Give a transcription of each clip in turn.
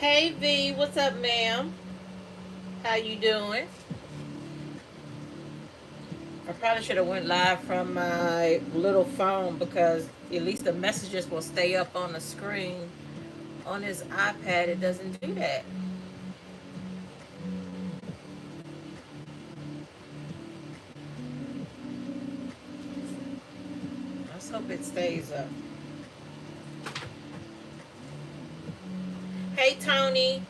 Hey V, what's up, ma'am? How you doing? I probably should have went live from my little phone because at least the messages will stay up on the screen. On this iPad, it doesn't do that. Let's hope it stays up. Hey Tony.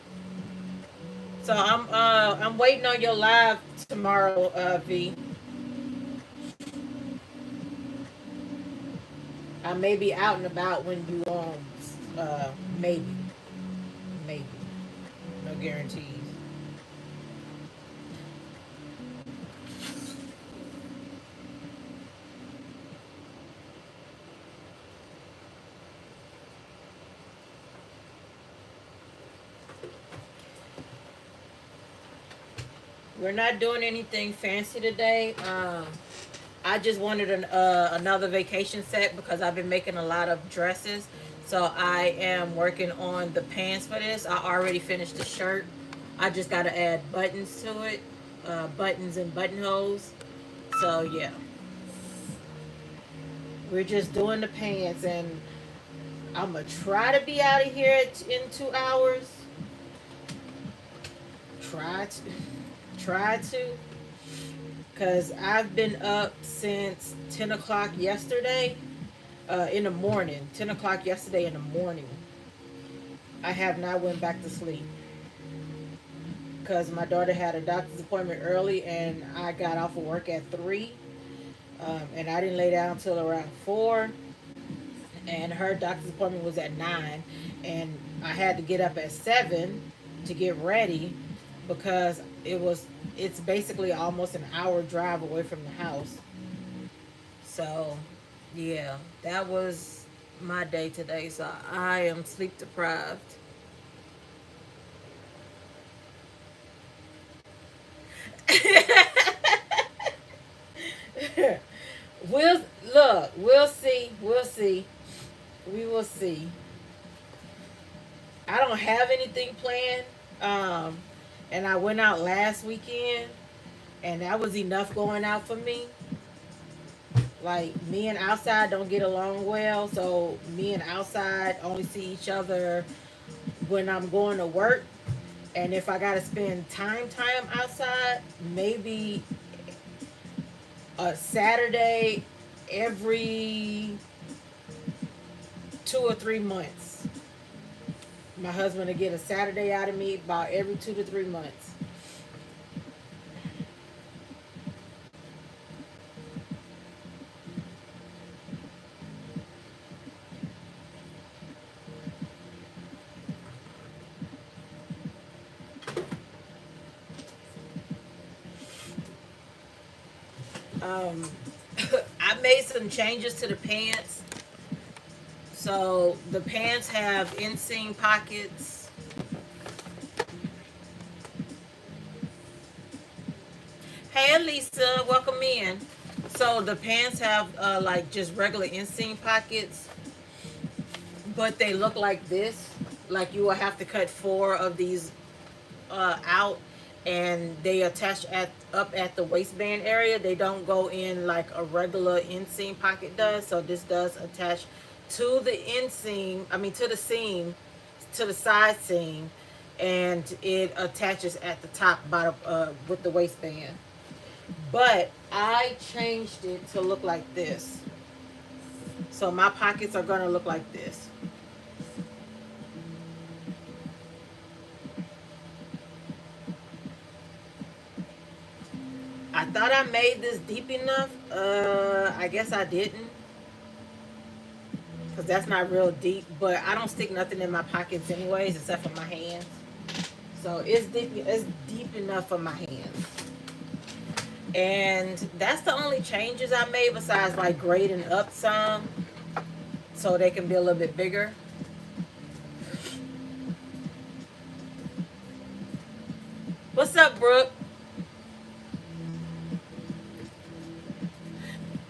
So I'm waiting on your live tomorrow, V. I may be out and about when you maybe. Maybe. No guarantees. We're not doing anything fancy today. I just wanted another vacation set because I've been making a lot of dresses. So I am working on the pants for this. I already finished the shirt. I just got to add buttons to it, buttons and buttonholes. So yeah, we're just doing the pants, and I'm gonna try to be out of here in 2 hours. Try to, try to. Because I've been up since 10 o'clock yesterday in the morning. 10 o'clock yesterday in the morning. I have not went back to sleep. Because my daughter had a doctor's appointment early and I got off of work at 3. And I didn't lay down until around 4. And her doctor's appointment was at 9. And I had to get up at 7 to get ready because it's basically almost an hour drive away from the house. So yeah, that was my day today. So I am sleep deprived. we'll we'll see. We will see. I don't have anything planned. And I went out last weekend, and that was enough going out for me. Like, me and outside don't get along well, so me and outside only see each other when I'm going to work. And if I gotta spend time outside, maybe a Saturday every 2 or 3 months. My husband will get a Saturday out of me about every 2 to 3 months. Um, I made some changes to the pants. So the pants have inseam pockets. Hey, Lisa, welcome in. So the pants have like just regular inseam pockets, but they look like this. Like, you will have to cut 4 of these out, and they attach up at the waistband area. They don't go in like a regular inseam pocket does. So this does attach to the inseam. I mean, to the seam, to the side seam, and it attaches at the top bottom with the waistband. But I changed it to look like this. So my pockets are gonna look like this. I thought I made this deep enough. I guess I didn't, because that's not real deep. But I don't stick nothing in my pockets anyways, except for my hands. So it's deep. It's deep enough for my hands. And that's the only changes I made, besides like grading up some so they can be a little bit bigger. What's up, Brooke?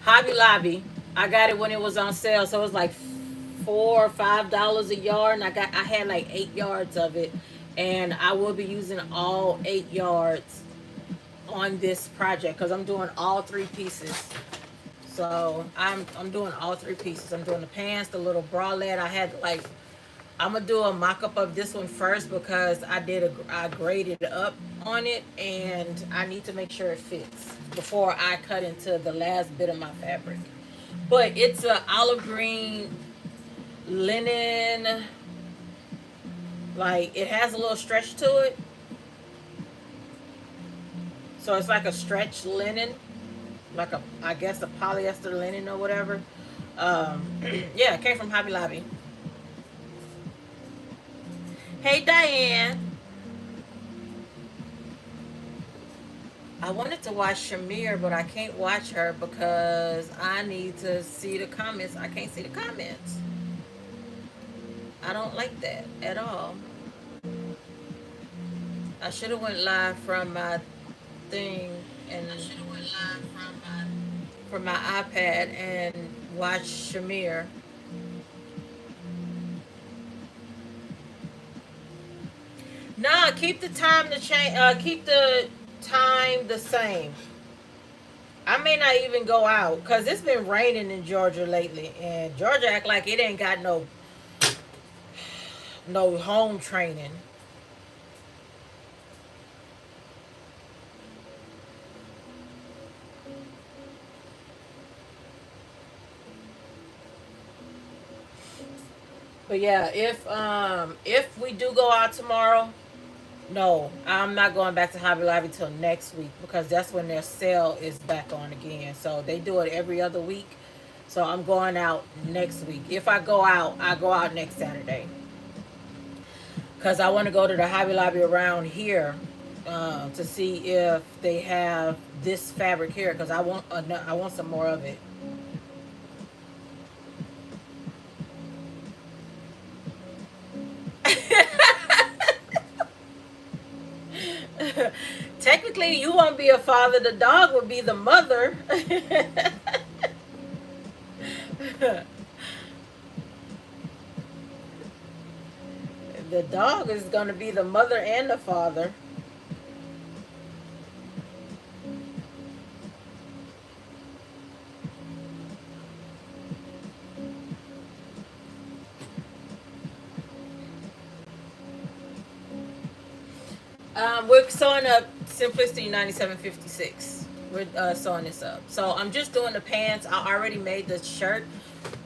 Hobby Lobby. I got it when it was on sale, so it was like $4 or $5 a yard, and I had like 8 yards of it, and I will be using all 8 yards on this project because I'm doing all 3 pieces. So I'm doing all 3 pieces. I'm doing the pants, the little bralette. I had like I'm gonna do a mock-up of this one first because I graded up on it and I need to make sure it fits before I cut into the last bit of my fabric. But it's a olive green linen, like it has a little stretch to it, so it's like a stretch linen, like a I guess a polyester linen or whatever. Yeah, it came from Hobby Lobby. Hey Diane, I wanted to watch Shamir, but I can't watch her because I need to see the comments. I can't see the comments. I don't like that at all. I should have went live from my thing and from my iPad and watched Shamir. Nah, keep the time to change. Keep the time the same. I may not even go out because it's been raining in Georgia lately, and Georgia act like it ain't got no home training. But yeah, if we do go out tomorrow, no, I'm not going back to Hobby Lobby till next week because that's when their sale is back on again. So they do it every other week. So I'm going out next week. If I go out, I go out next Saturday because I want to go to the Hobby Lobby around here to see if they have this fabric here because I want some more of it. Technically, you won't be a father. The dog would be the mother. The dog is going to be the mother and the father. We're sewing up Simplicity 9756. We're sewing this up. So I'm just doing the pants. I already made the shirt.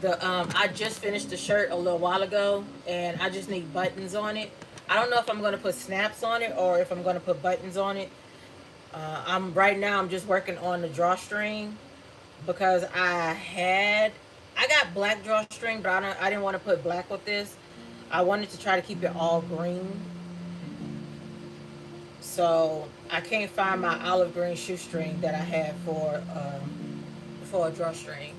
I just finished the shirt a little while ago, and I just need buttons on it. I don't know if I'm gonna put snaps on it or if I'm gonna put buttons on it. I'm right now. I'm just working on the drawstring because I got black drawstring, but I didn't want to put black with this. I wanted to try to keep it all green. So I can't find my olive green shoestring that I had for a drawstring.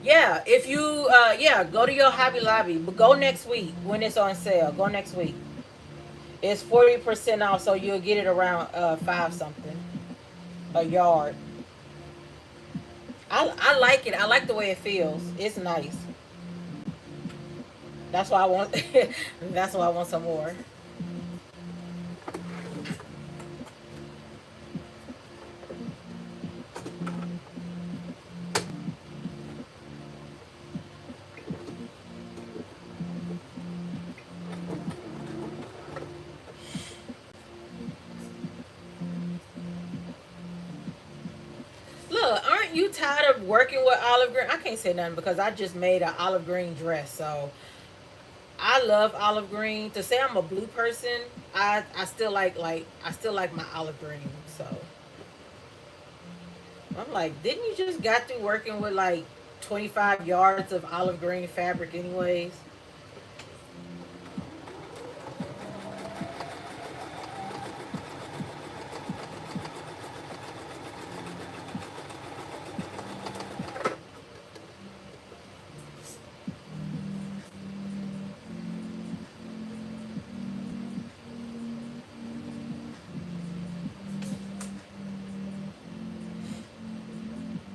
Yeah, if you yeah, go to your Hobby Lobby, but go next week when it's on sale. Go next week. It's 40% off, so you'll get it around five something a yard. I like it. I like the way it feels. It's nice. That's why I want. That's why I want some more. Look, aren't you tired of working with olive green? I can't say nothing because I just made an olive green dress. So I love olive green. To say I'm a blue person, I still like I still like my olive green. So I'm like, didn't you just got through working with like 25 yards of olive green fabric anyways?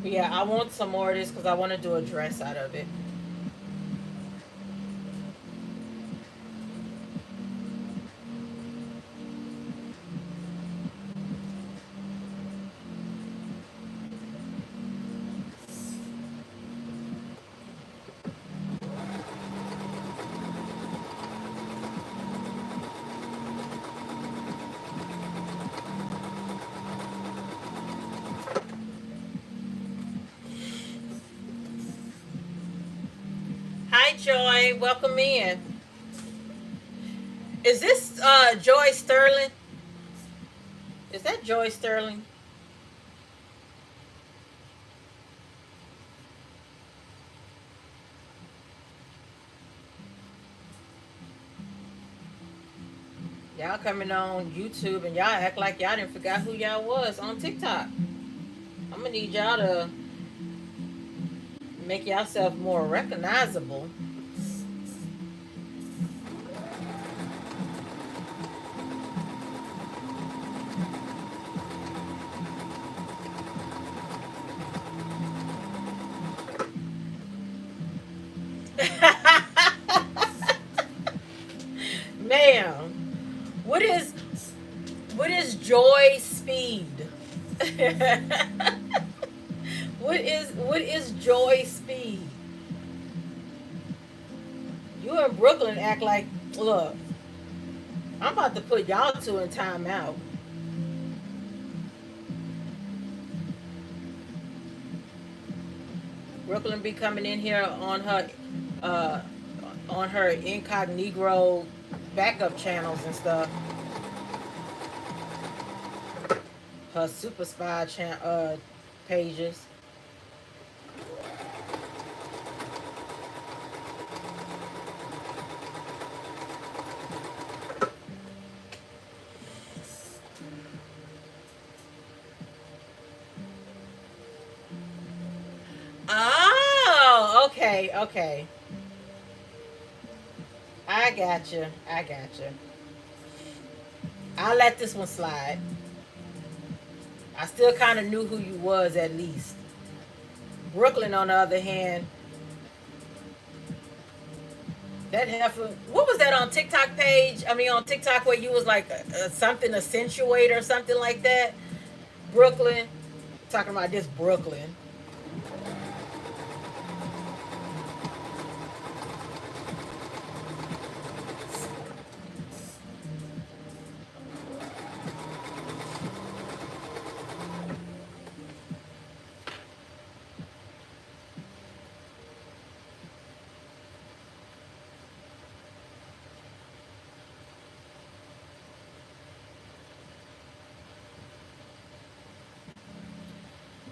Yeah, I want some more of this because I want to do a dress out of it. Hi, Joy. Welcome in. Is this Joy Sterling? Is that Joy Sterling? Y'all coming on YouTube and y'all act like y'all didn't forget who y'all was on TikTok. I'm gonna need y'all to make yourself more recognizable. Ma'am, what is joy speed? what is joy speed? You in Brooklyn act like, look, I'm about to put y'all two in timeout. Brooklyn be coming in here uh on her incognito backup channels and stuff. Her super spy pages. Oh, okay, okay. I got you. I got you. I'll let this one slide. I still kind of knew who you was at least. Brooklyn, on the other hand, that heifer. What was that on TikTok page? I mean, on TikTok where you was like something accentuate or something like that. Brooklyn, talking about this Brooklyn.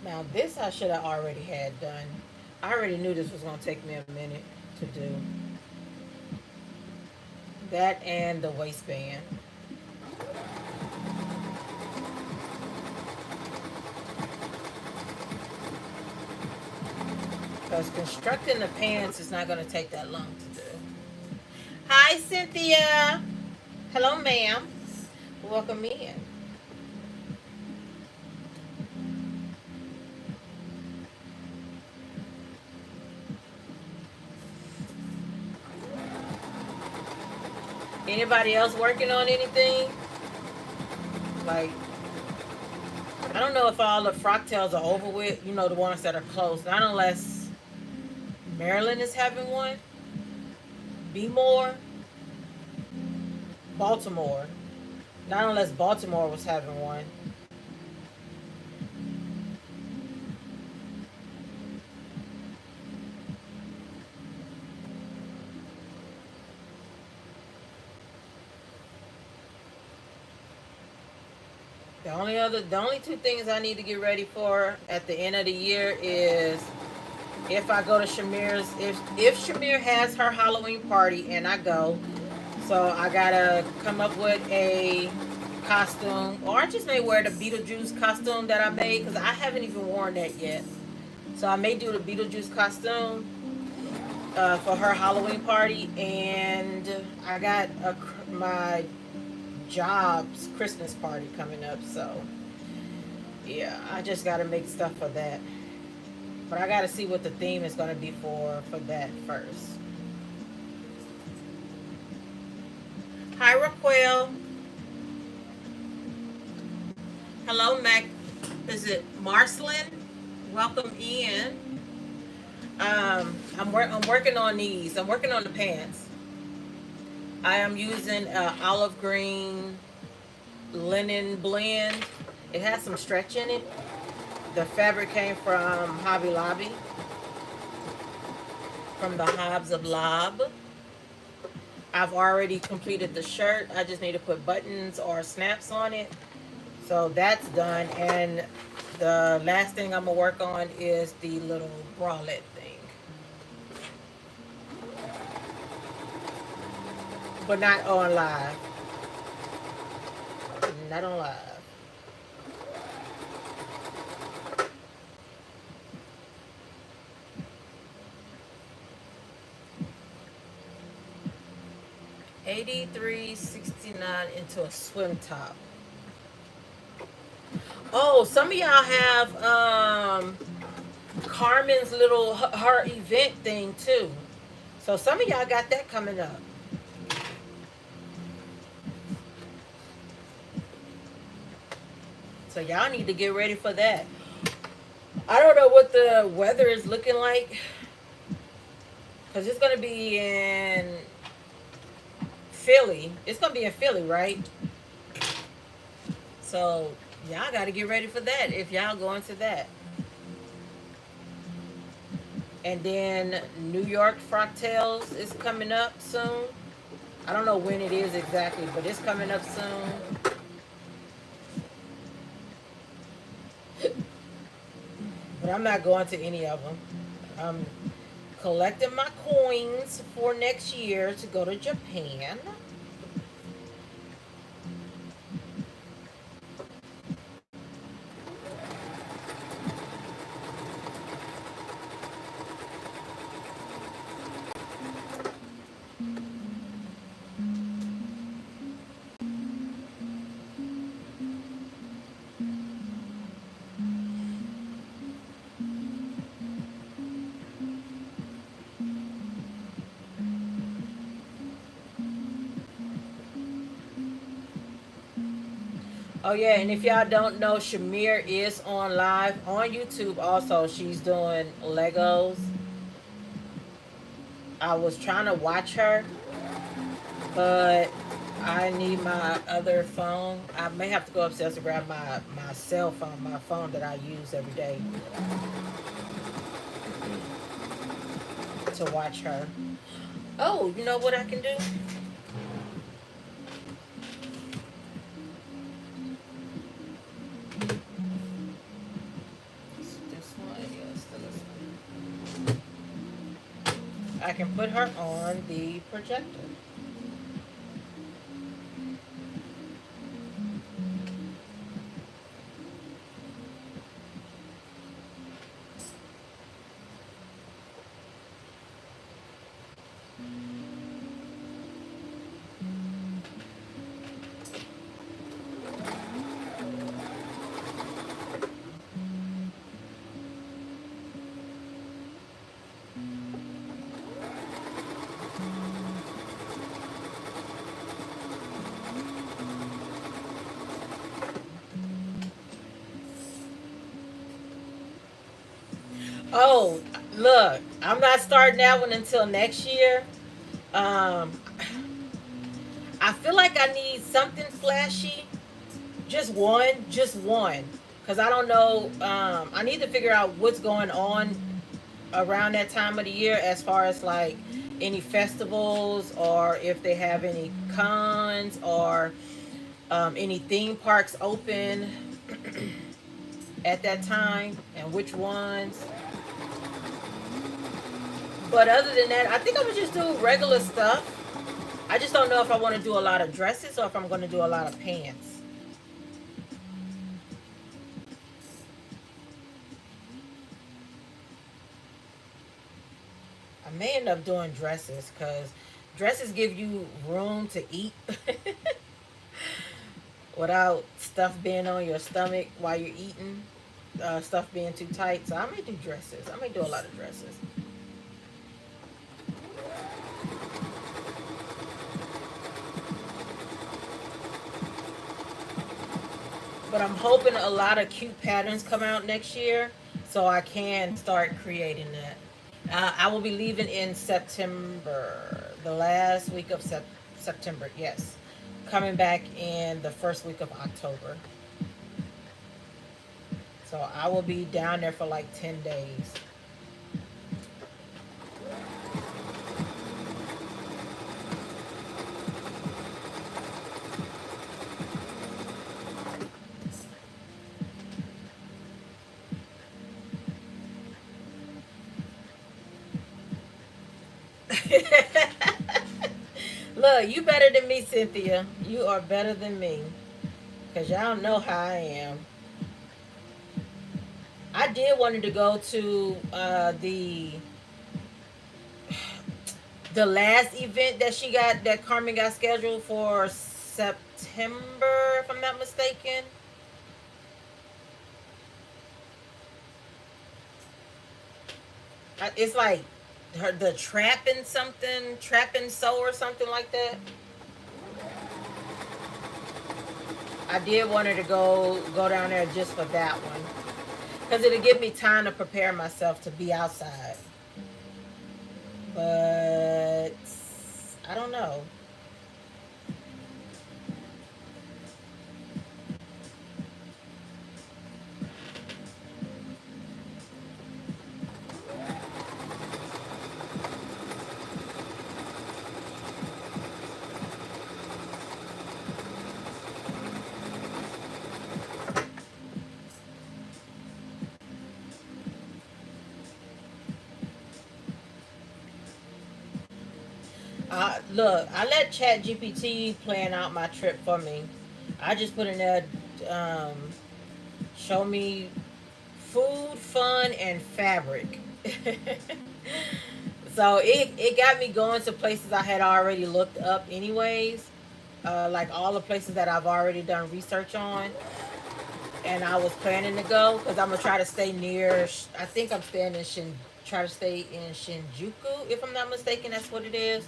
Now this I should have already had done. I already knew this was gonna take me a minute to do. That and the waistband. Because constructing the pants is not gonna take that long to do. Hi, Cynthia. Hello, ma'am. Welcome in. Anybody else working on anything? Like, I don't know if all the frocktails are over with. You know, the ones that are closed. Not unless Maryland is having one. Be more. Baltimore. Not unless Baltimore was having one. The only two things I need to get ready for at the end of the year is if I go to Shamir's, if Shamir has her Halloween party and I go, so I gotta come up with a costume, or I just may wear the Beetlejuice costume that I made because I haven't even worn that yet. So I may do the Beetlejuice costume for her Halloween party, and I got my job's Christmas party coming up. So yeah, I just gotta make stuff for that. But I gotta see what the theme is gonna be for that first. Hi, Raquel. Hello, Mac. Is it Marcelin? Welcome in. I'm working on these. I'm working on the pants. I am using olive green linen blend. It has some stretch in it. The fabric came from Hobby Lobby, from the Hobbs of Lob. I've already completed the shirt. I just need to put buttons or snaps on it. So that's done. And the last thing I'm gonna work on is the little bralette thing. But not on live. Not on live. $83.69 into a swim top. Oh, some of y'all have Carmen's little her event thing too. So some of y'all got that coming up. So y'all need to get ready for that. I don't know what the weather is looking like, because it's gonna be in Philly. It's gonna be in Philly, right? So y'all got to get ready for that if y'all going to that. And then New York Fractals is coming up soon. I don't know when it is exactly, but it's coming up soon. But I'm not going to any of them. I'm collecting my coins for next year to go to Japan. Oh yeah, and if y'all don't know, Shamir is on live on YouTube also. She's doing Legos. I was trying to watch her, but I need my other phone. I may have to go upstairs to grab my cell phone, my phone that I use every day to watch her. Oh, you know what I can do? This one, yes, this one. I can put her on the projector. Oh, look, I'm not starting that one until next year. Um, I feel like I need something flashy. Just one. Because I don't know. I need to figure out what's going on around that time of the year as far as like any festivals or if they have any cons or any theme parks open at that time and which ones. But other than that, I think I'm gonna just do regular stuff. I just don't know if I want to do a lot of dresses or if I'm going to do a lot of pants. I may end up doing dresses because dresses give you room to eat without stuff being on your stomach while you're eating. stuff being too tight. So I may do dresses. I may do a lot of dresses. But I'm hoping a lot of cute patterns come out next year so I can start creating that. I will be leaving in September, the last week of September, yes. Coming back in the first week of October. So I will be down there for like 10 days. Look, you better than me, Cynthia. You are better than me. Because y'all know how I am. I did wanted to go to the last event that Carmen got scheduled for September, if I'm not mistaken. It's like the trapping soul or something like that. I did want her to go down there just for that one, because it'll give me time to prepare myself to be outside. But I don't know. Look, I let Chat GPT plan out my trip for me. I just put in there, um, show me food, fun, and fabric. So it got me going to places I had already looked up anyways, like all the places that I've already done research on, and I was planning to go because I'm gonna try to stay near. I think I'm staying in try to stay in Shinjuku, if I'm not mistaken. That's what it is.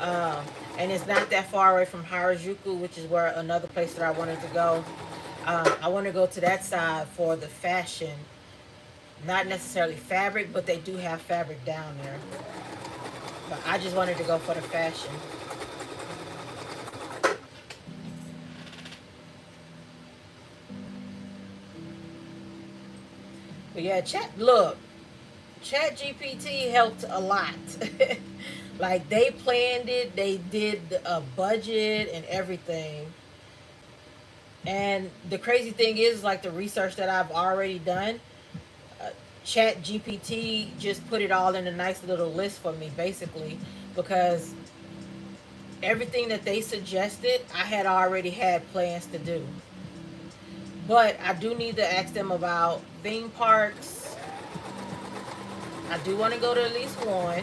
Um, and it's not that far away from Harajuku, which is where another place that I wanted to go. I want to go to that side for the fashion, not necessarily fabric, but they do have fabric down there. But I just wanted to go for the fashion. But yeah, Chat GPT helped a lot. Like they planned it, they did a budget and everything. And the crazy thing is, like the research that I've already done, uh, Chat GPT just put it all in a nice little list for me, basically, because everything that they suggested, I had already had plans to do. But I do need to ask them about theme parks. I do want to go to at least one.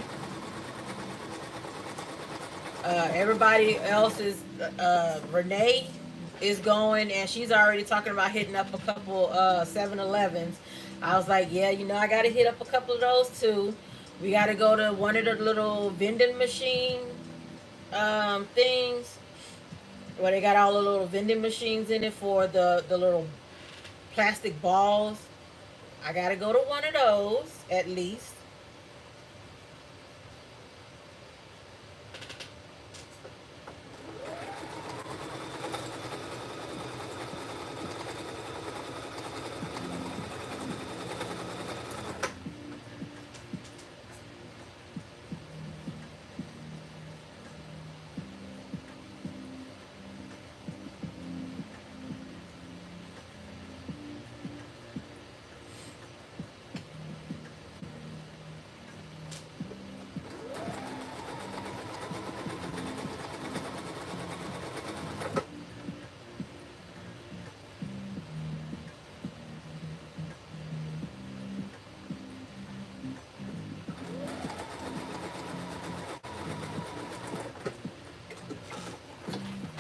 Everybody else is Renee is going, and she's already talking about hitting up a couple 7-Elevens. I was like, yeah, I got to hit up a couple of those too. We got to go to one of the little vending machine things where they got all the little vending machines in it for the little plastic balls. I got to go to one of those at least.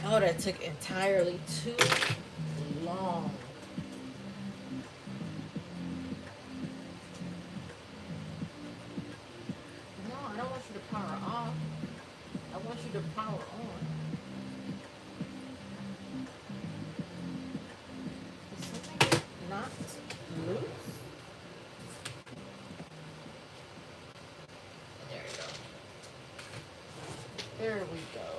Oh, that took entirely too long. the power on. Is something not loose? There we go. There we go.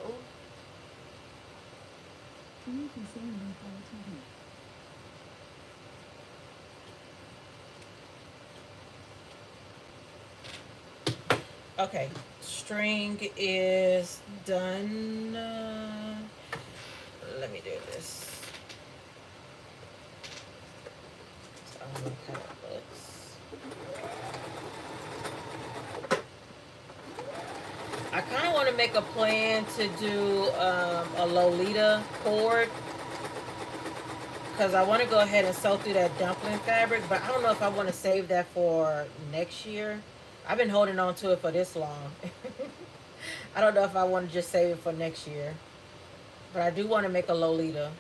Okay, string is done. Let me do this. So I'm gonna kind of looks. I kind of want to make a plan to do a Lolita cord because I want to go ahead and sew through that dumpling fabric, but I don't know if I want to save that for next year. I've been holding on to it for this long. I don't know if I want to just save it for next year. But I do want to make a Lolita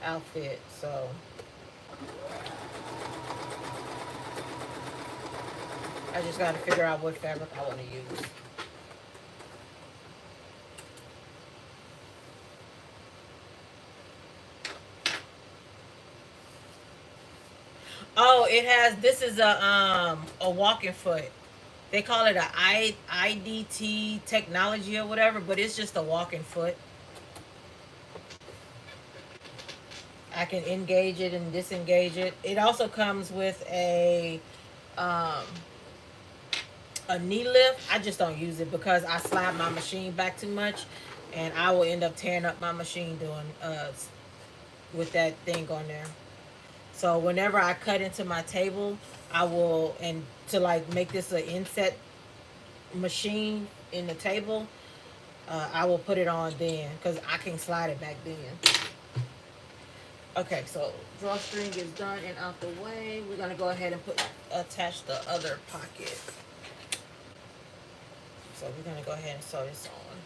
outfit, so. I just got to figure out what fabric I want to use. Oh, it has, this is a walking foot. They call it a IDT technology or whatever, but it's just a walking foot. I can engage it and disengage it. It also comes with um, a knee lift. I just don't use it because I slide my machine back too much, and I will end up tearing up my machine doing with that thing on there. So whenever I cut into my table, I will, and to like make this an inset machine in the table, I will put it on then because I can slide it back then. Okay, so drawstring is done and out the way. We're gonna go ahead and attach the other pocket. So we're gonna go ahead and sew this on.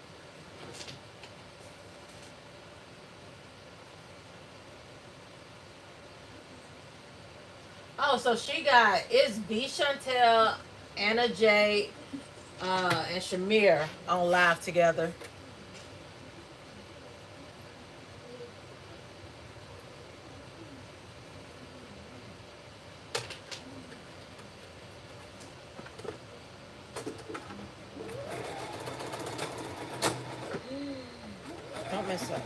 Oh, so she got, it's B Chantel, Anna J, and Shamir on live together. Don't mess up.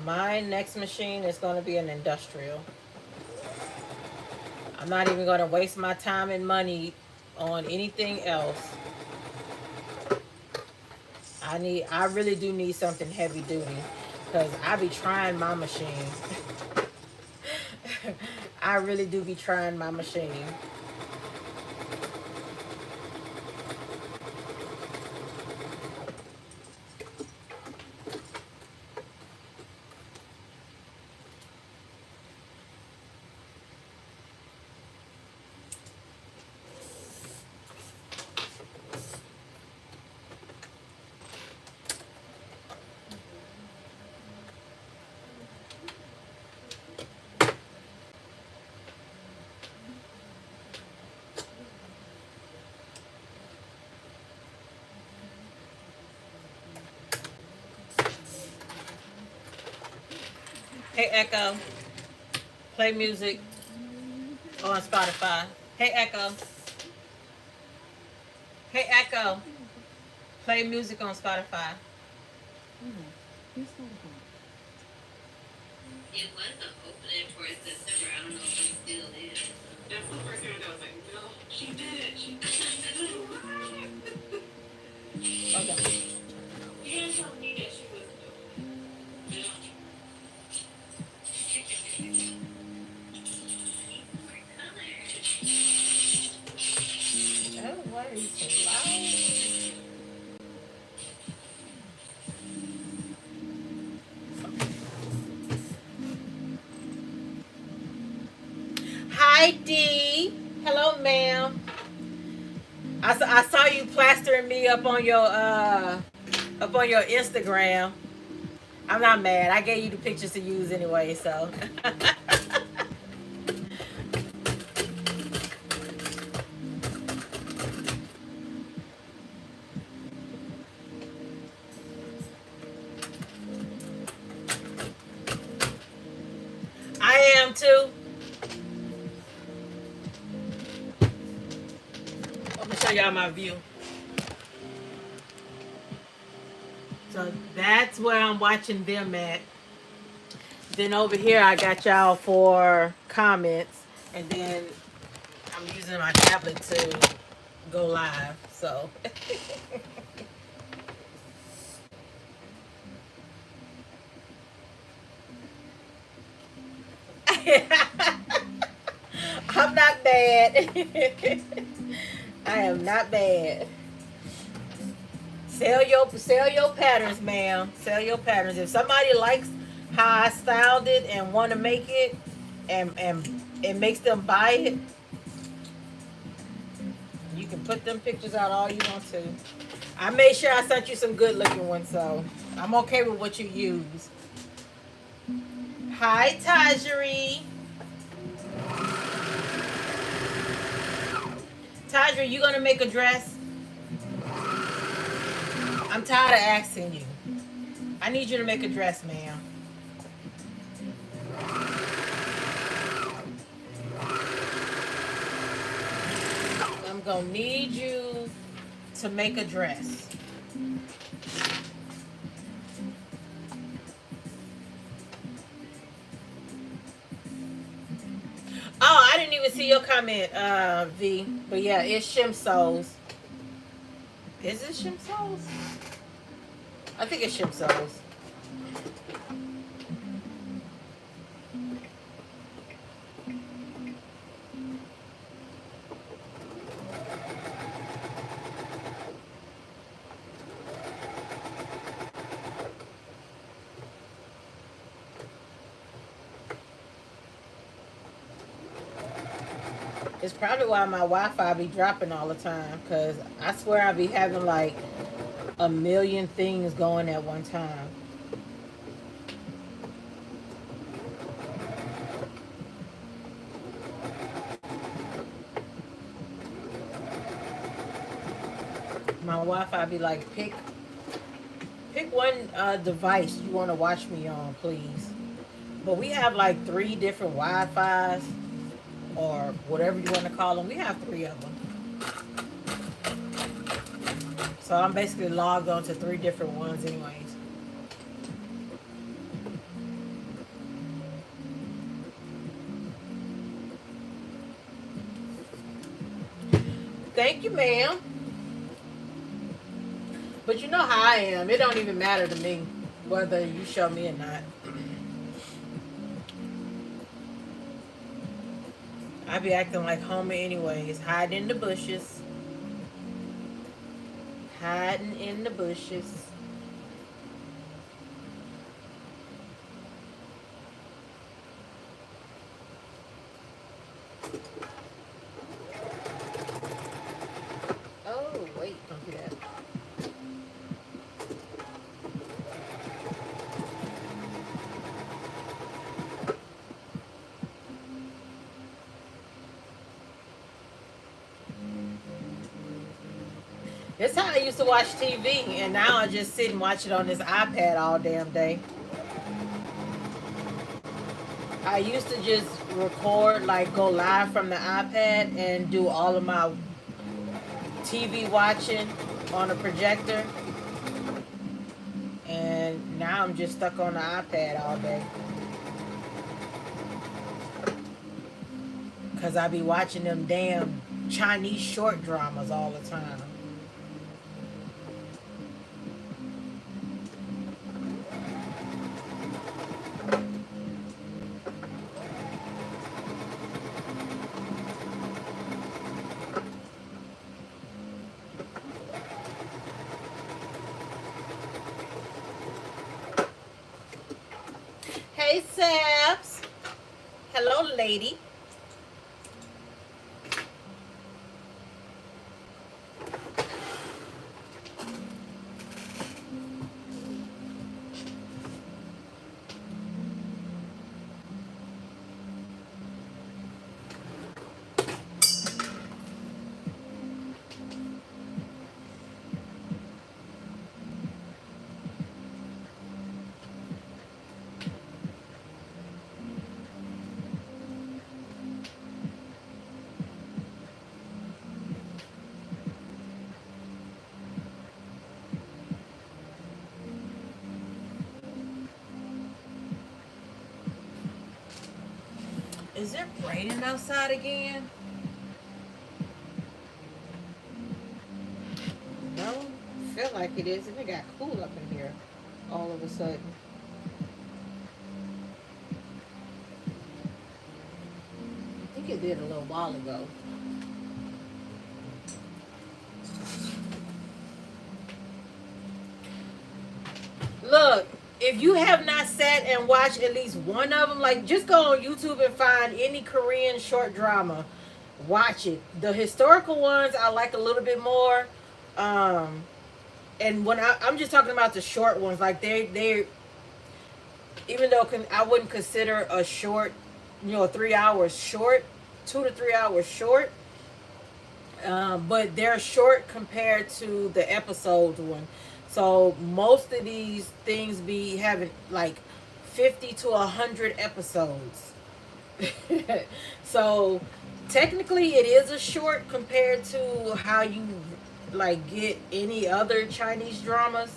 My next machine is going to be an industrial. I'm not even going to waste my time and money on anything else. I really do need something heavy duty because I be trying my machine. I really do be trying my machine. Hey Echo, play music on Spotify. Hey Echo. Hey Echo, play music on Spotify. It was an opening for September. I don't know if it still is. That's the first time I was like, no, she did it. She did it. Okay. You didn't tell me that she was doing it. Oh, why are you so loud? Hi, Dee. Hello, ma'am. I saw you plastering me up on your Instagram. I'm not mad. I gave you the pictures to use anyway, so. I am too. I'm gonna show y'all my view. So that's where I'm watching them at. Then over here I got y'all for comments, and then I'm using my tablet to go live. So I'm not bad. I am not bad. Sell your patterns, ma'am. Sell your patterns. If somebody likes how I styled it and want to make it, and it makes them buy it, you can put them pictures out all you want to. I made sure I sent you some good looking ones, so I'm okay with what you use. Hi, Tajiri. Tajiri, you gonna make a dress? I'm tired of asking you. I need you to make a dress, ma'am. I'm gonna need you to make a dress. Oh, I didn't even see your comment, V. But yeah, it's Shim Souls. Is it Shim Souls? I think it's Shim Souls. It's probably why my Wi-Fi be dropping all the time, because I swear I be having like a million things going at one time. My Wi-Fi be like, pick one device you want to watch me on, please. But we have like 3 different Wi-Fis, or whatever you want to call them. We have 3 of them. So I'm basically logged on to 3 different ones anyways. Thank you, ma'am. But you know how I am. It don't even matter to me whether you show me or not. I be acting like Homer anyways, hiding in the bushes. Hiding in the bushes. Oh, wait, don't do that. That's how I used to watch TV, and now I just sit and watch it on this iPad all damn day. I used to just record, like go live from the iPad and do all of my TV watching on a projector. And now I'm just stuck on the iPad all day. Because I be watching them damn Chinese short dramas all the time. Hey, Saps. Hello, lady. Is it raining outside again? No, feel like it is, and it got cool up in here all of a sudden. I think it did a little while ago. Look, if you have not sat and watched at least one of them, like just go on YouTube and find any Korean short drama. Watch it. The historical ones I like a little bit more. Um, and when I'm just talking about the short ones, like they even though I wouldn't consider a short, 3 hours short, 2 to 3 hours short. But they're short compared to the episode one. So most of these things be having like 50 to 100 episodes. So technically it is a short compared to how you like get any other Chinese dramas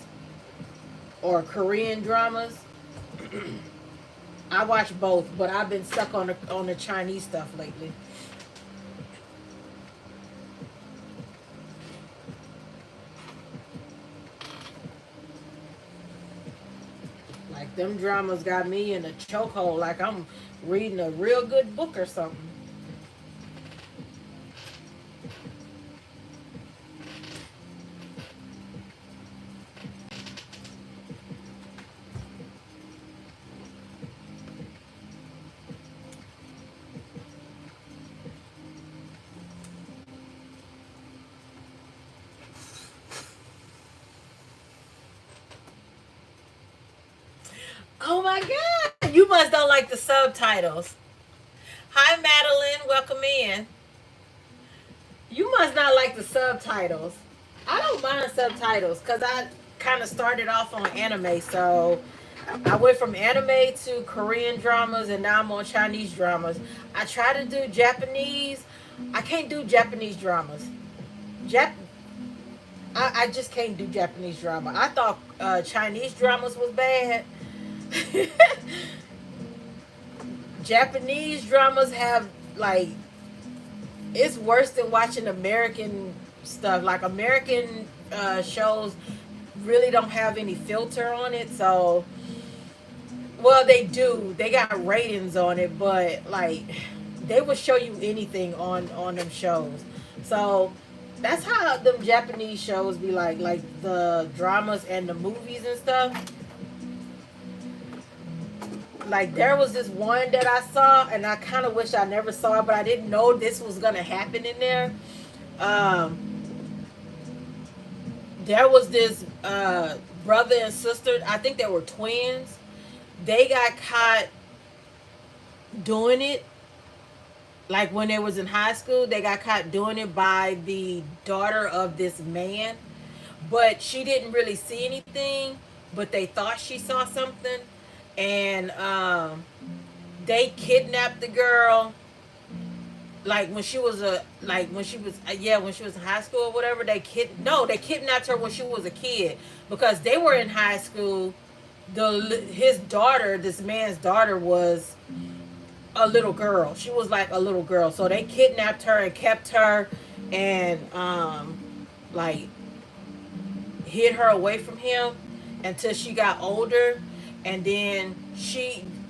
or Korean dramas. I watch both, but I've been stuck on the Chinese stuff lately. Like them dramas got me in a chokehold, like I'm reading a real good book or something. Oh my God! You must don't like the subtitles. Hi, Madeline. Welcome in. You must not like the subtitles. I don't mind subtitles because I kind of started off on anime, so I went from anime to Korean dramas, and now I'm on Chinese dramas. I try to do Japanese. I can't do Japanese dramas. Jap. I just can't do Japanese drama. I thought Chinese dramas was bad. Japanese dramas have like it's worse than watching American stuff. Like American shows really don't have any filter on it. So, well, they do. They got ratings on it, but like they will show you anything on them shows. So that's how them Japanese shows be like the dramas and the movies and stuff. Like there was this one that I saw, and I kind of wish I never saw it, but I didn't know this was gonna happen in there. Um, there was this brother and sister. I think they were twins. They got caught doing it. Like when they was in high school, they got caught doing it by the daughter of this man, but she didn't really see anything. But they thought she saw something, and they kidnapped the girl like when she was when she was in high school or whatever. They kidnapped her when she was a kid because they were in high school. His daughter, this man's daughter, was a little girl. She was like a little girl, so they kidnapped her and kept her and like hid her away from him until she got older, and then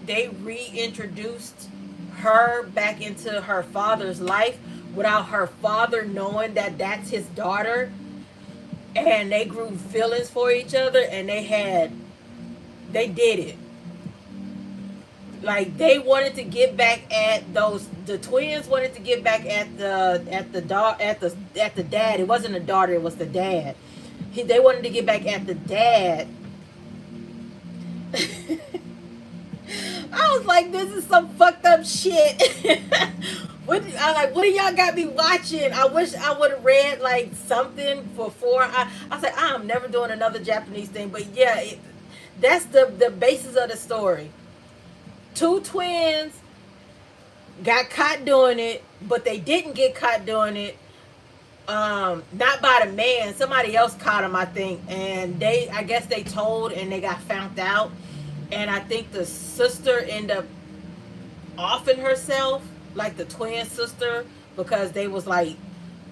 they reintroduced her back into her father's life without her father knowing that that's his daughter, and they grew feelings for each other, and they did it. Like they wanted to get back at the twins wanted to get back at the dad. It wasn't a daughter, it was the dad. They wanted to get back at the dad. I was like, this is some fucked up shit. What do y'all got me watching? I wish I would have read like something before. I was like, I'm never doing another Japanese thing. But yeah, that's the basis of the story. Two twins got caught doing it, but they didn't get caught doing it. Not by the man. Somebody else caught them, I think. And I guess they told and they got found out. And I think the sister ended up offing herself, like the twin sister, because they was like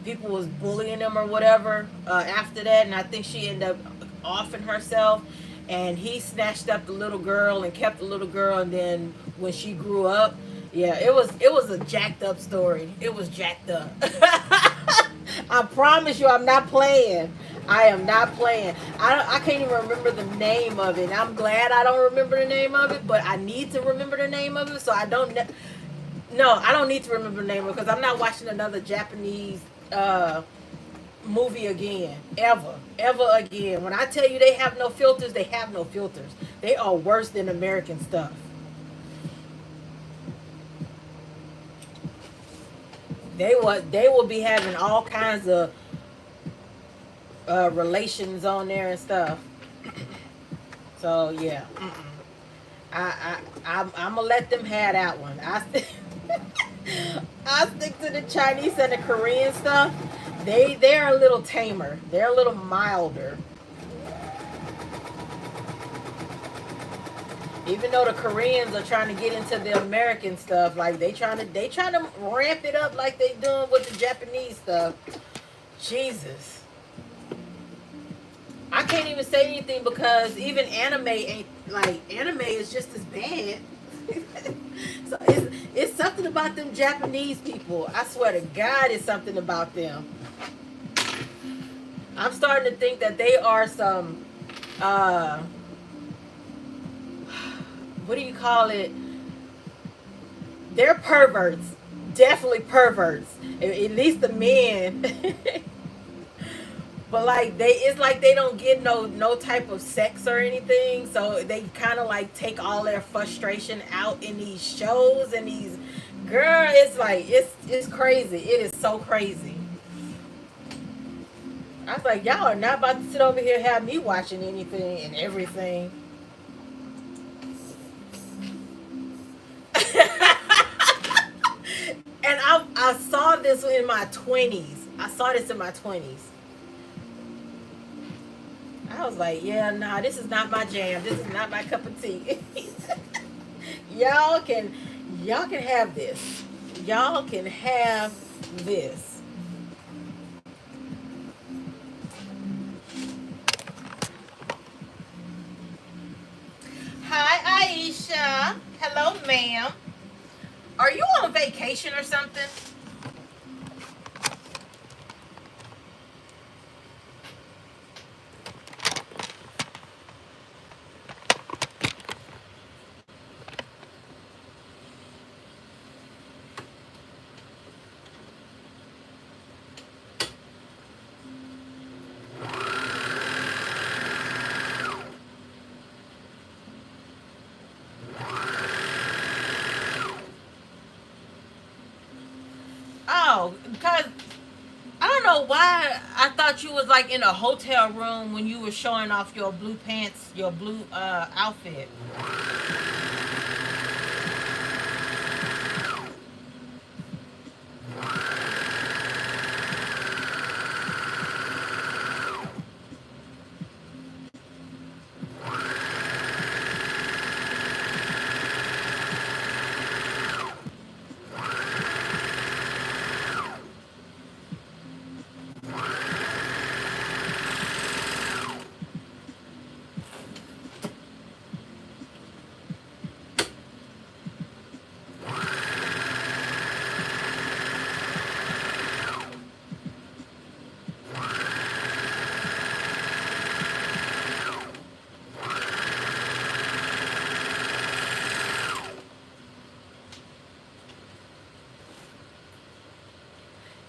people was bullying them or whatever after that, and I think she ended up offing herself, and he snatched up the little girl and kept the little girl, and then when she grew up, yeah, it was a jacked up story. It was jacked up. I promise you, I'm not playing. I am not playing. I can't even remember the name of it. I'm glad I don't remember the name of it, but I need to remember the name of it, so I don't. No, I don't need to remember the name of it because I'm not watching another Japanese uh, movie again, ever again. When I tell you they have no filters, they have no filters. They are worse than American stuff. They will be having all kinds of relations on there and stuff. So yeah, I'm gonna let them have that one. I stick to the Chinese and the Korean stuff. They're a little tamer. They're a little milder. Even though the Koreans are trying to get into the American stuff, like they trying to ramp it up like they doing with the Japanese stuff. Jesus. I can't even say anything because even anime ain't like anime is just as bad. So it's something about them Japanese people. I swear to God, it's something about them. I'm starting to think that they are some what do you call it? They're perverts. Definitely perverts. At least the men. But like it's like they don't get no type of sex or anything, so they kind of like take all their frustration out in these shows and these girl. It's like it's crazy. It is so crazy. I was like, y'all are not about to sit over here and have me watching anything and everything. And I saw this in my 20s. I saw this in my 20s. I was like, yeah, nah, this is not my jam. This is not my cup of tea. y'all can y'all can have this. Y'all can have this. Hi, Aisha. Hello, ma'am. Are you on vacation or something? Oh, because I don't know why I thought you was like in a hotel room when you were showing off your blue pants, your blue outfit.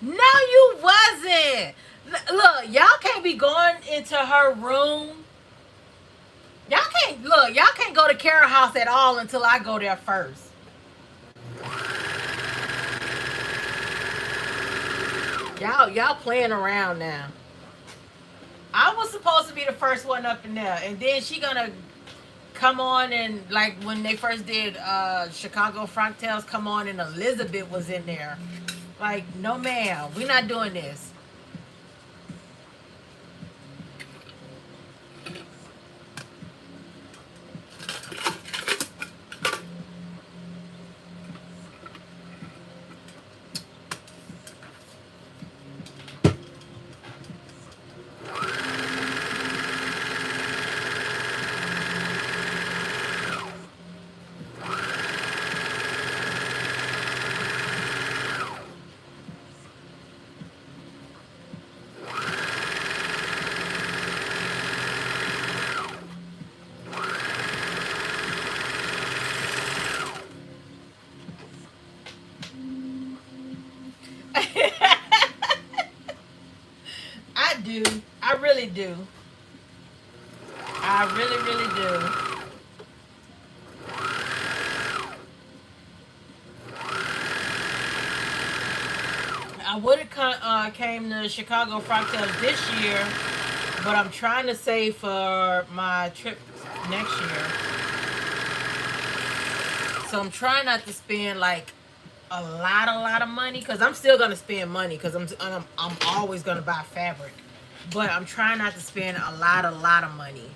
No, you wasn't. Look, y'all can't be going into her room. Y'all can't go to Carol house at all until I go there first. Y'all playing around now. I was supposed to be the first one up in there, and then she gonna come on and like when they first did Chicago Frontales come on and Elizabeth was in there. Like, no ma'am, we're not doing this. do. I really do. I really, really do. I would have came to Chicago Frogtails this year, but I'm trying to save for my trip next year. So I'm trying not to spend like a lot of money, because I'm still gonna spend money, because I'm always gonna buy fabric, but I'm trying not to spend a lot of money.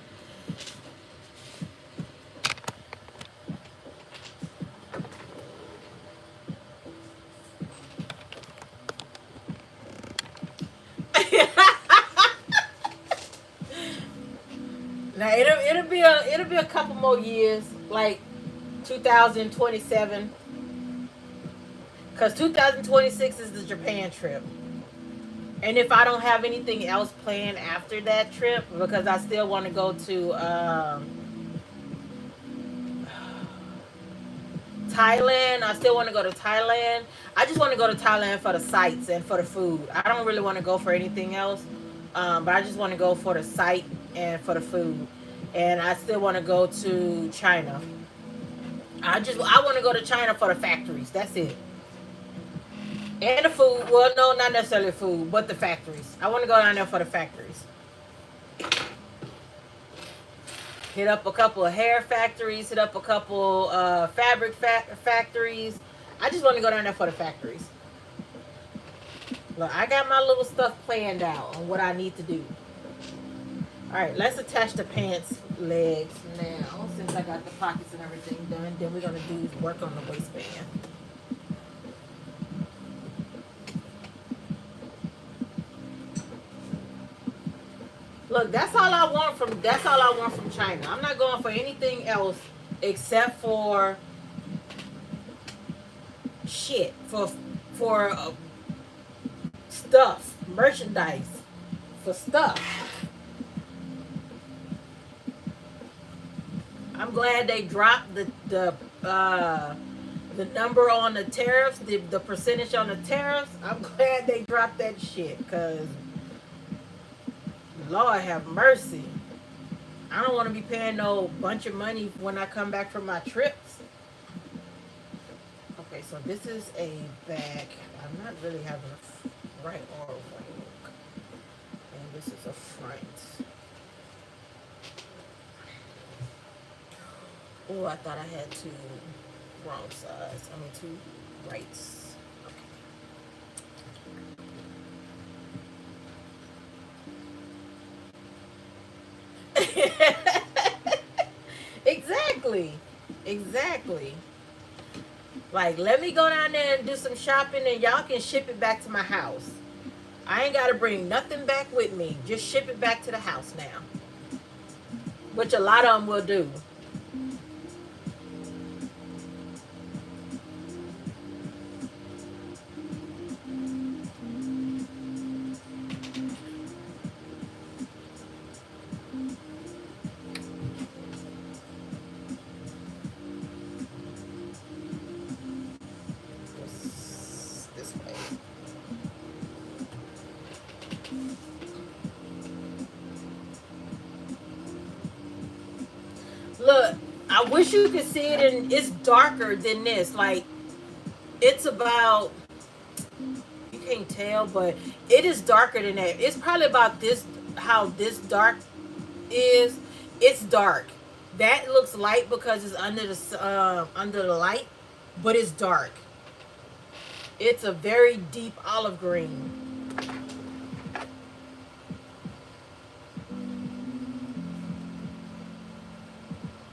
Now it'll be a couple more years, like 2027, because 2026 is the Japan trip. And if I don't have anything else planned after that trip, because I still want to go to Thailand. I still want to go to Thailand. I just want to go to Thailand for the sights and for the food. I don't really want to go for anything else, but I just want to go for the sight and for the food. And I still want to go to China. I want to go to China for the factories. That's it. And the food. Well, no, not necessarily food, but the factories. I want to go down there for the factories. Hit up a couple of hair factories. Hit up a couple fabric factories. I just want to go down there for the factories. Look, I got my little stuff planned out on what I need to do. All right, let's attach the pants legs now. Since I got the pockets and everything done, then we're going to do work on the waistband. Look, that's all I want from China. I'm not going for anything else except for shit, for stuff, merchandise, for stuff. I'm glad they dropped the number on the tariffs, the percentage on the tariffs. I'm glad they dropped that shit, because Lord have mercy. I don't want to be paying no bunch of money when I come back from my trips. Okay, so this is a back. I'm not really having a right or wrong. And this is a front. Oh, I thought I had two wrong sides. I mean, two rights. Okay. Exactly. Like, let me go down there and do some shopping, and y'all can ship it back to my house. I ain't got to bring nothing back with me. Just ship it back to the house now. Which a lot of them will do. Look, I wish you could see it, and it's darker than this. Like, it's about, you can't tell, but it is darker than that. It's probably about this, how this dark is. It's dark. That looks light because it's under the light, but it's dark. It's a very deep olive green.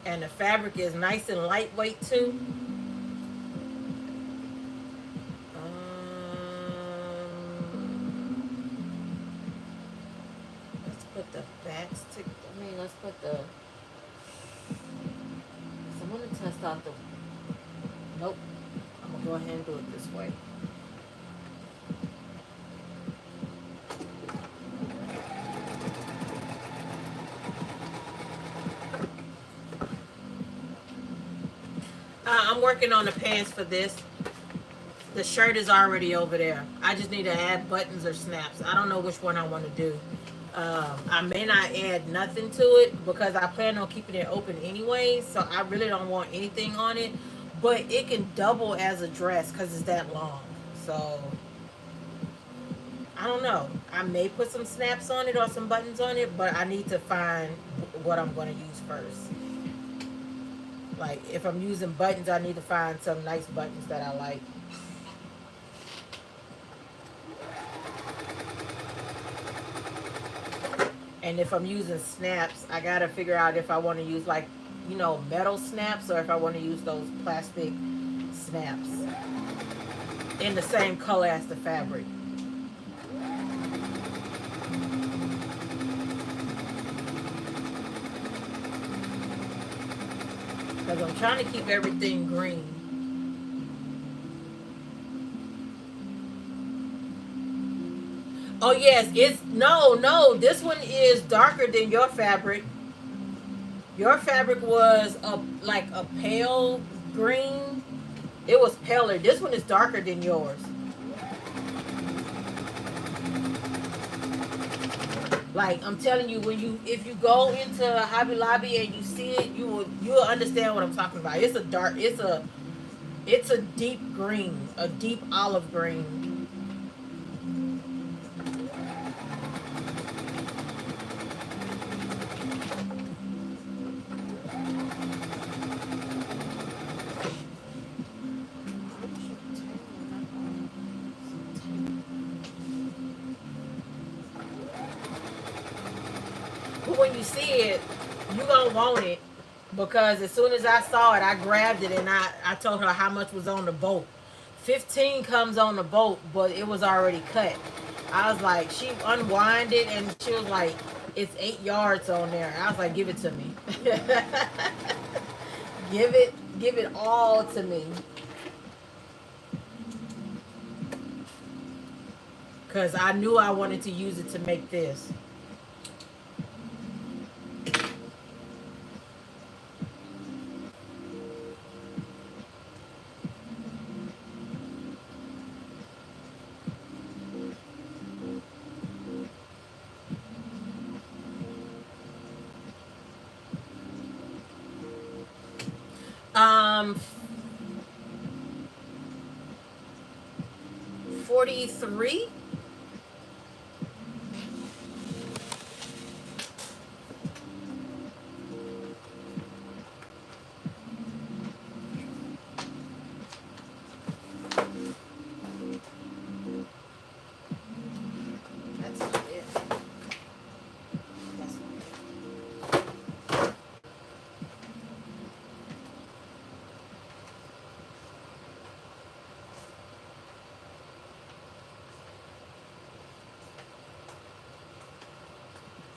And the fabric is nice and lightweight too. Let's put the backs to, let's put the, so I'm going to test out the, nope, I'm going to go ahead and do it this way. I'm working on the pants for this. The shirt is already over there. I just need to add buttons or snaps. I don't know which one I want to do. I may not add nothing to it because I plan on keeping it open anyway. So I really don't want anything on it. But it can double as a dress because it's that long. So I don't know. I may put some snaps on it or some buttons on it, but I need to find what I'm going to use first. Like if I'm using buttons, I need to find some nice buttons that I like. And if I'm using snaps, I gotta figure out if I want to use like, you know, metal snaps or if I want to use those plastic snaps in the same color as the fabric. Because I'm trying to keep everything green. Oh yes, it's no. This one is darker than your fabric. Your fabric was like a pale green. It was paler. This one is darker than yours. Like I'm telling you, if you go into Hobby Lobby and you see it, you'll understand what I'm talking about. It's a deep green, a deep olive green. But when you see it, you gonna want it because as soon as I saw it, I grabbed it and I told her how much was on the boat. 15 comes on the boat, but it was already cut. I was like, she unwound it and she was like, it's 8 yards on there. I was like, give it to me. give it all to me. Because I knew I wanted to use it to make this. Um, 43. That's not it. That's not it.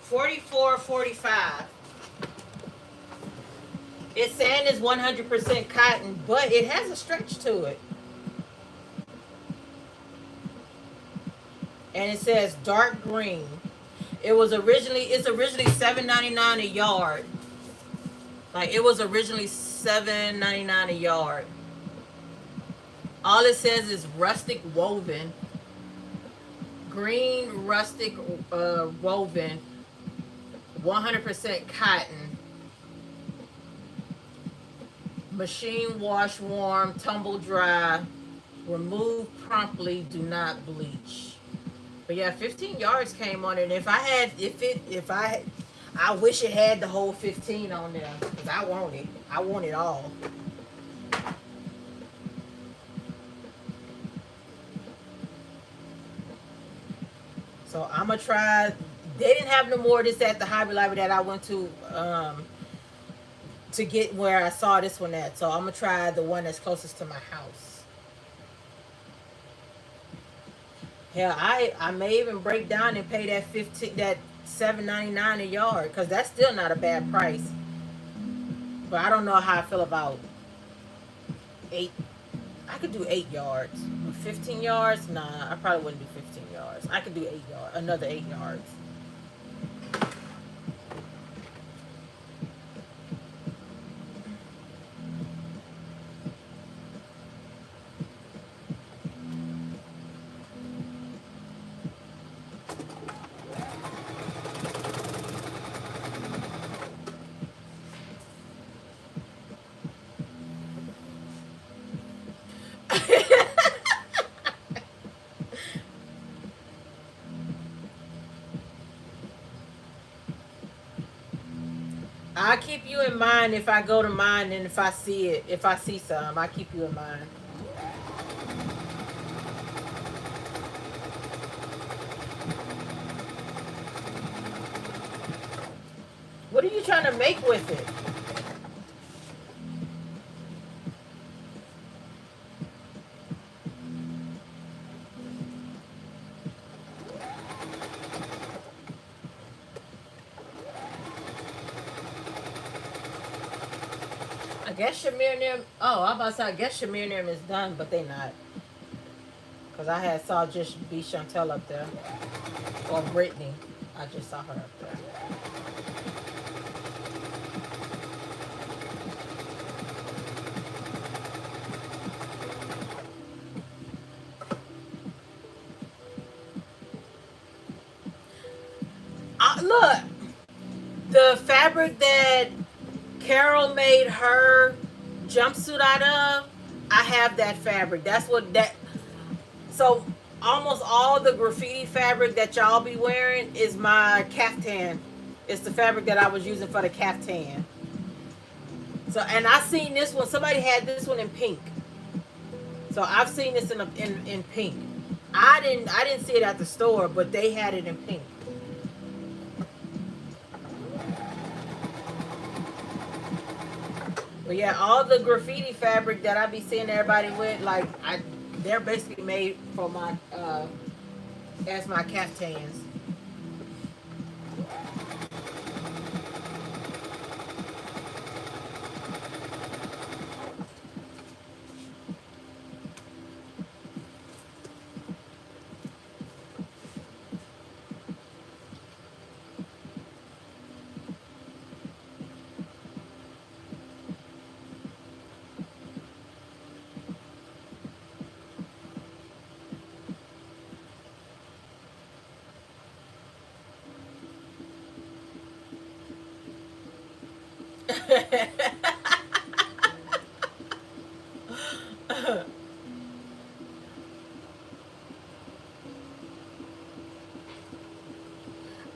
44, 45. It's saying it's 100% cotton, but it has a stretch to it. And it says dark green. It's originally $7.99 a yard. Like it was originally $7.99 a yard. All it says is rustic woven. Green rustic woven. 100% cotton. Machine wash warm, tumble dry, remove promptly, do not bleach. But yeah, 15 yards came on it. And I wish it had the whole 15 on there because I want it. I want it all. So I'm gonna try. They didn't have no more of this at the Hobby Lobby that I went to get where I saw this one at. So I'm gonna try the one that's closest to my house. Hell, I may even break down and pay that $7.99 a yard because that's still not a bad price. But I don't know how I feel about 8. I could do 8 yards. 15 yards? Nah, I probably wouldn't do 15 yards. I could do 8 yards. Another 8 yards. I keep you in mind if I go to mine, and if I see it, if I see some, I keep you in mind. What are you trying to make with it? I guess Shamir and them. Oh, I'm about to say, I guess Shamir and them is done, but they not. Because I had saw just be Chantel up there. Or Brittany. I just saw her up there. Look, the fabric that Carol made her jumpsuit out of, I have that fabric. That's what that. So almost all the graffiti fabric that y'all be wearing is my caftan. It's the fabric that I was using for the caftan. So, and I seen this one. Somebody had this one in pink. So I've seen this in pink. I didn't see it at the store, but they had it in pink. But yeah, all the graffiti fabric that I be seeing everybody with, like they're basically made for my as my caftans.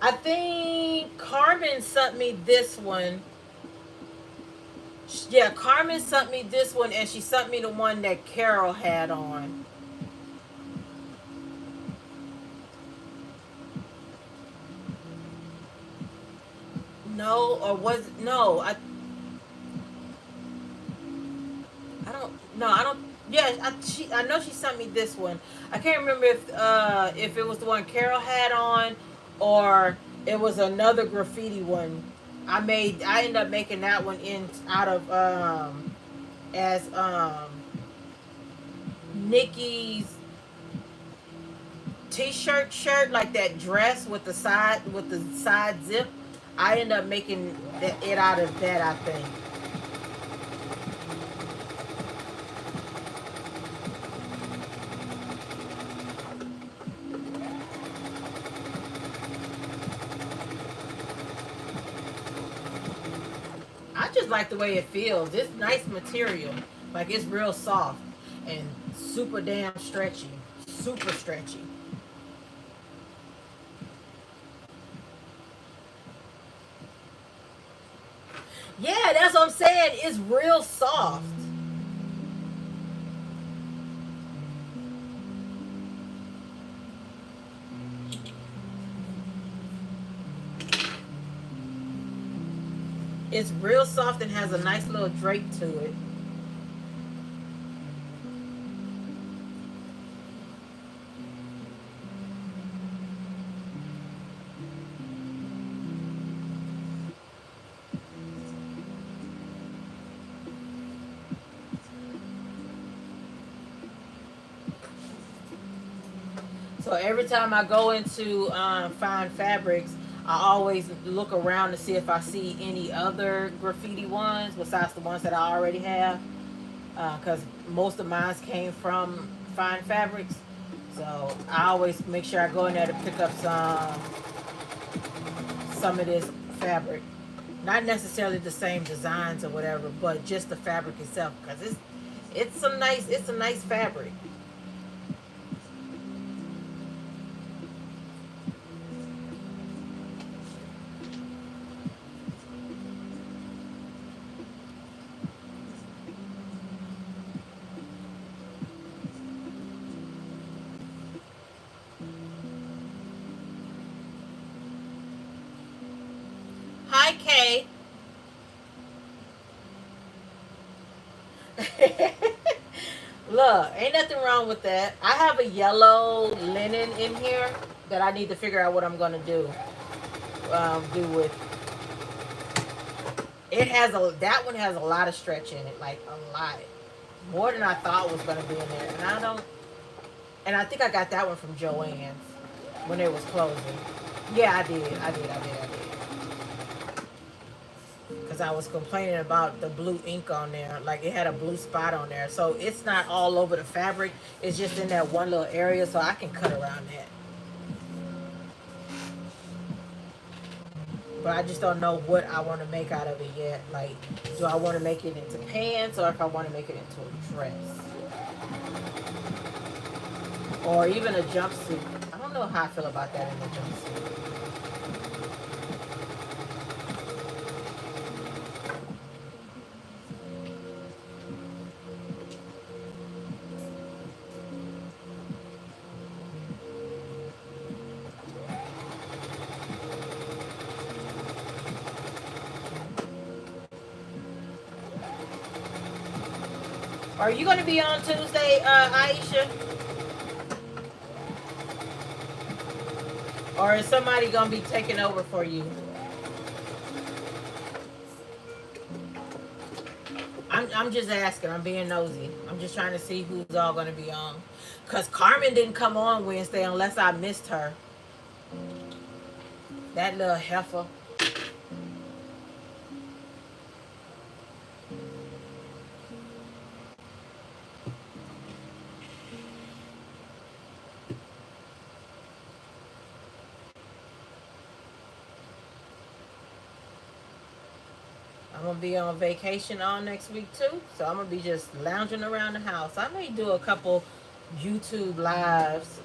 I think Carmen sent me this one. Yeah, Carmen sent me this one, and she sent me the one that Carol had on. No, or was no? I don't. No, I don't. Yeah, I know she sent me this one. I can't remember if it was the one Carol had on, or it was another graffiti one. I ended up making that one in out of as Nikki's t-shirt shirt, like that dress with the side zip. I ended up making it out of that, I think. I just like the way it feels. It's nice material. Like it's real soft and super damn stretchy. Super stretchy. Yeah, that's what I'm saying. It's real soft. It's real soft and has a nice little drape to it. So every time I go into find fabrics, I always look around to see if I see any other graffiti ones besides the ones that I already have. Because most of mine came from Fine Fabrics. So I always make sure I go in there to pick up some of this fabric. Not necessarily the same designs or whatever, but just the fabric itself. Because it's a nice fabric. Hi, Kay. Look, ain't nothing wrong with that. I have a yellow linen in here that I need to figure out what I'm gonna do with. It has that one has a lot of stretch in it, like a lot, more than I thought was gonna be in there. And I think I got that one from Joann's when it was closing. Yeah, I did. Because I was complaining about the blue ink on there. Like it had a blue spot on there. So it's not all over the fabric. It's just in that one little area. So I can cut around that. But I just don't know what I want to make out of it yet. Like, do I want to make it into pants or if I want to make it into a dress? Or even a jumpsuit. I don't know how I feel about that in a jumpsuit. Are you going to be on Tuesday, Aisha? Or is somebody going to be taking over for you? I'm just asking. I'm being nosy. I'm just trying to see who's all going to be on. Because Carmen didn't come on Wednesday unless I missed her. That little heifer. I'm going to be on vacation all next week too. So I'm going to be just lounging around the house. I may do a couple YouTube lives.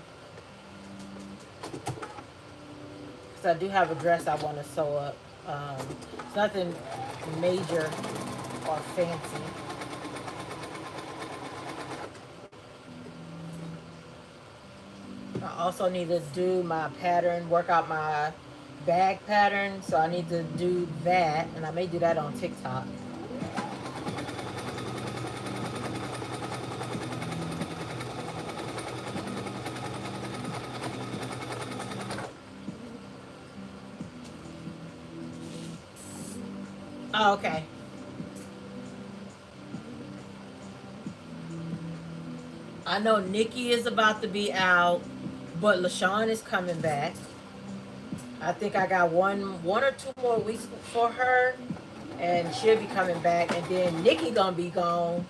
Because I do have a dress I want to sew up. It's nothing major or fancy. I also need to do my pattern, work out my bag pattern. So I need to do that. And I may do that on TikTok. Oh, okay. I know Nikki is about to be out, but LaShawn is coming back. I think I got one or two more weeks for her, and she'll be coming back. And then Nikki gonna be gone.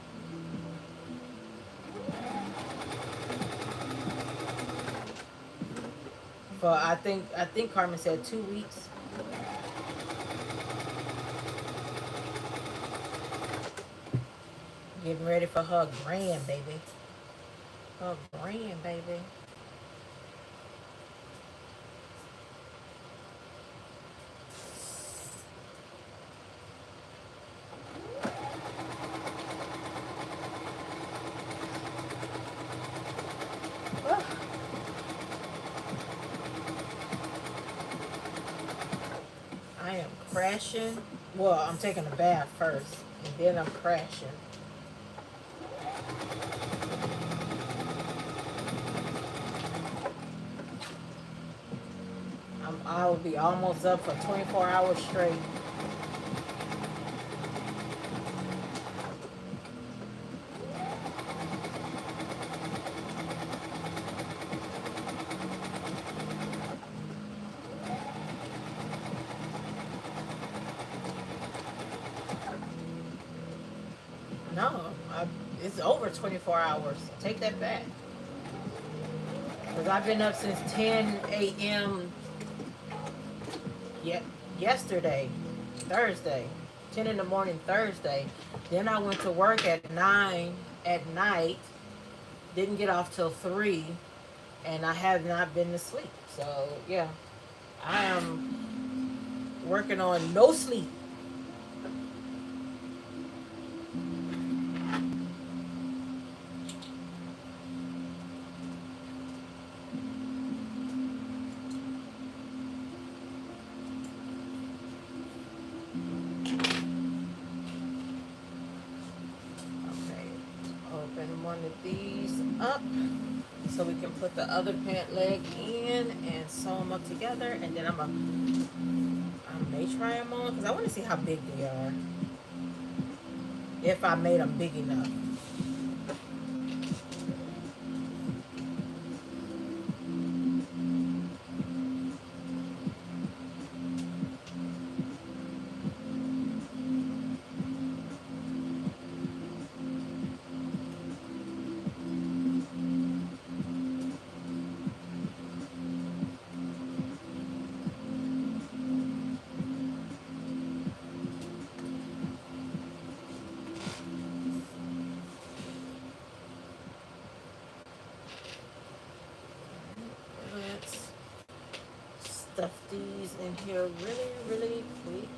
For I think Carmen said 2 weeks. Getting ready for her grandbaby. Her grandbaby. I am crashing. Well, I'm taking a bath first, and then I'm crashing. I will be almost up for 24 hours straight. No, it's over 24 hours. Take that back. Because I've been up since 10 a.m. Yesterday, Thursday. 10 in the morning Thursday. Then I went to work at 9 at night. Didn't get off till 3. And I have not been to sleep. So, yeah. I am working on no sleep. these up so we can put the other pant leg in and sew them up together, and then I may try them on because I want to see how big they are, if I made them big enough. Let's stuff these in here really, really quick.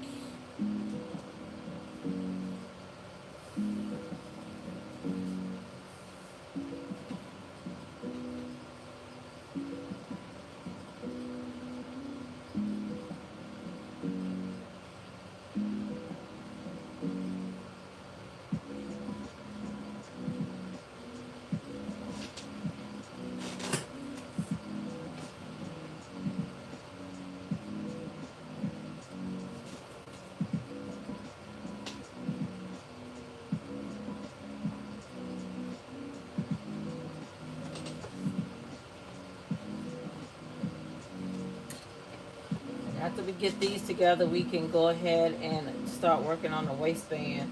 After we get these together, we can go ahead and start working on the waistband.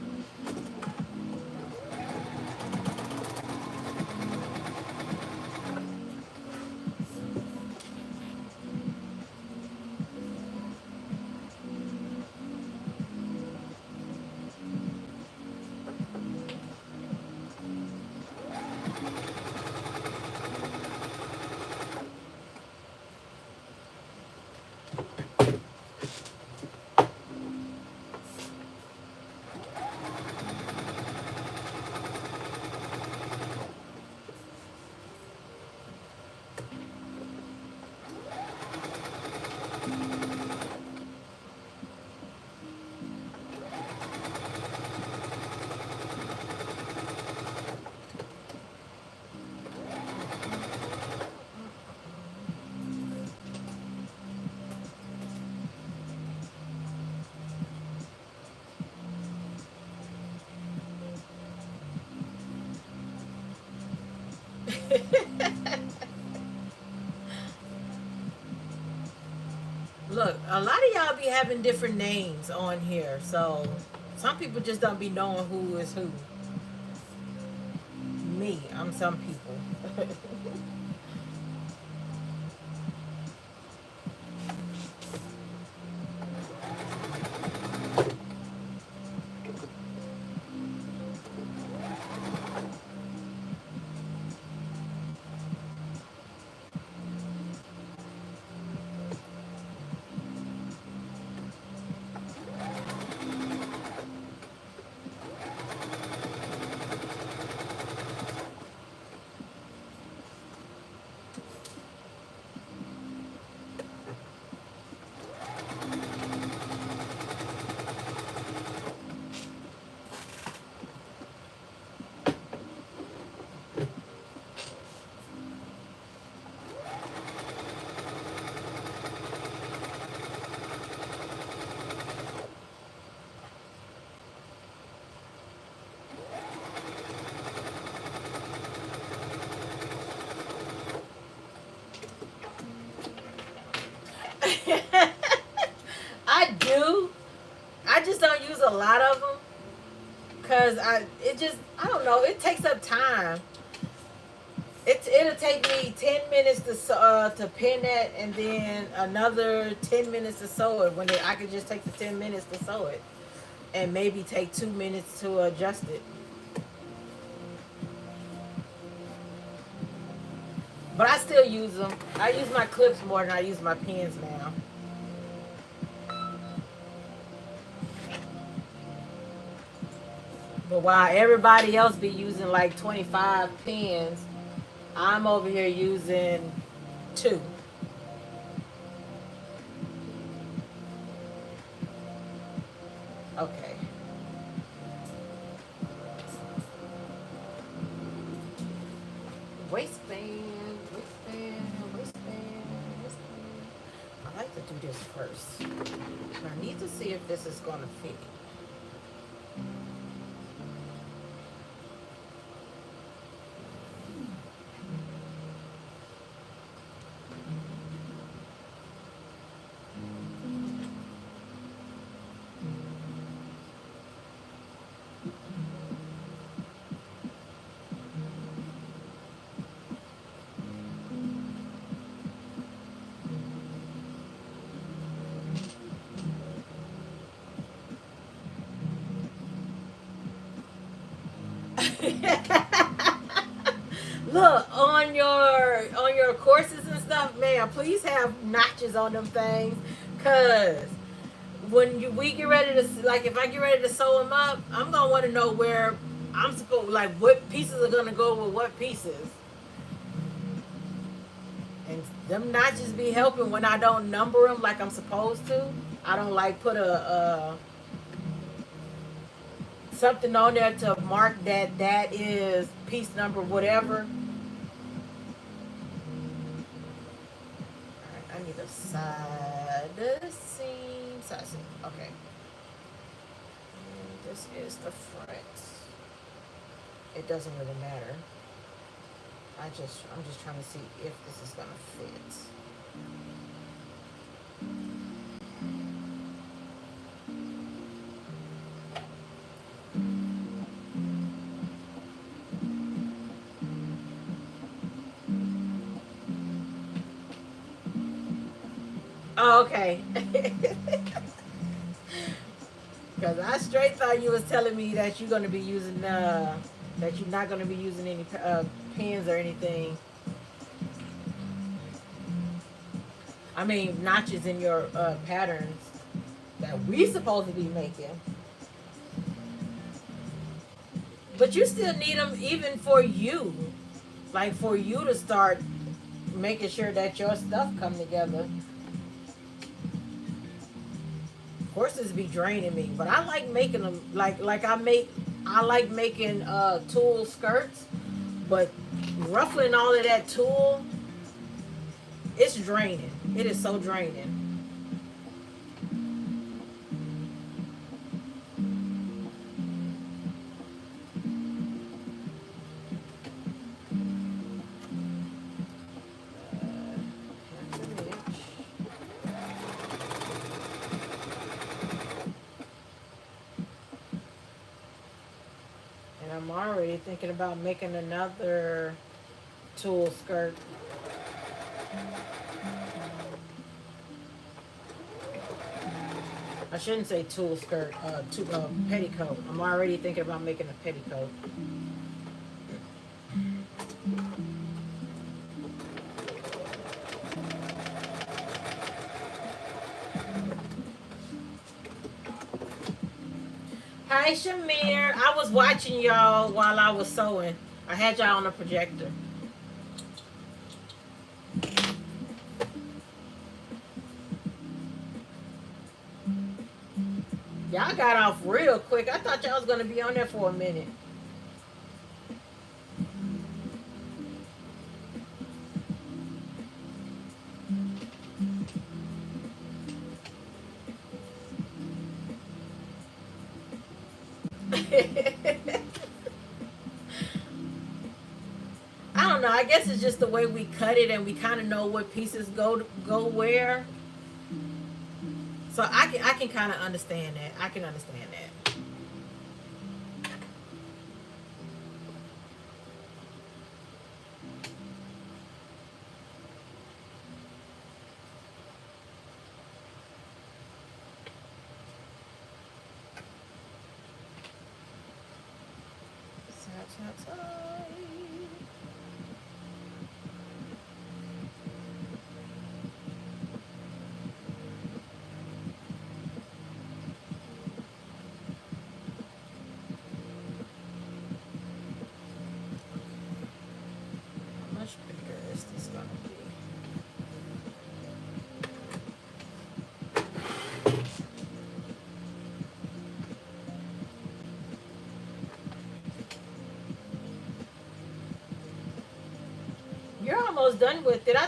Look, a lot of y'all be having different names on here, so some people just don't be knowing who is who. Me, I'm some people. I do. I just don't use a lot of them because I don't know. It takes up time. It'll take me 10 minutes to pin it, and then another 10 minutes to sew it. I could just take the 10 minutes to sew it, and maybe take 2 minutes to adjust it. But I still use them. I use my clips more than I use my pins now. But while everybody else be using like 25 pins, I'm over here using 2. Okay. I like to do this first. I need to see if this is going to fit. Look, on your courses and stuff, man, please have notches on them things, cause we get ready to, like, if I get ready to sew them up, I'm gonna want to know where I'm supposed, like, what pieces are gonna go with what pieces, and them notches be helping when I don't number them like I'm supposed to. I don't like put a something on there to mark that is piece number whatever. I need a side seam. Okay. And this is the front. It doesn't really matter. I'm just trying to see if this is gonna fit. Oh, okay. Because I straight thought you was telling me that you're gonna be using that you're not gonna be using any pins or anything. I mean notches in your patterns that we supposed to be making. But you still need them even for you, like for you to start making sure that your stuff come together. Horses be draining me, but I like making them I like making tulle skirts, but ruffling all of that tulle, it's draining. It is so draining. I'm already thinking about making another tulle skirt. I shouldn't say tulle skirt, petticoat. I'm already thinking about making a petticoat. Hi, Shamir. I was watching y'all while I was sewing. I had y'all on the projector. Y'all got off real quick. I thought y'all was going to be on there for a minute. I don't know. I guess it's just the way we cut it, and we kind of know what pieces go where. So I can kind of understand that. I can understand that. How much bigger is this gonna be? You're almost done with it. I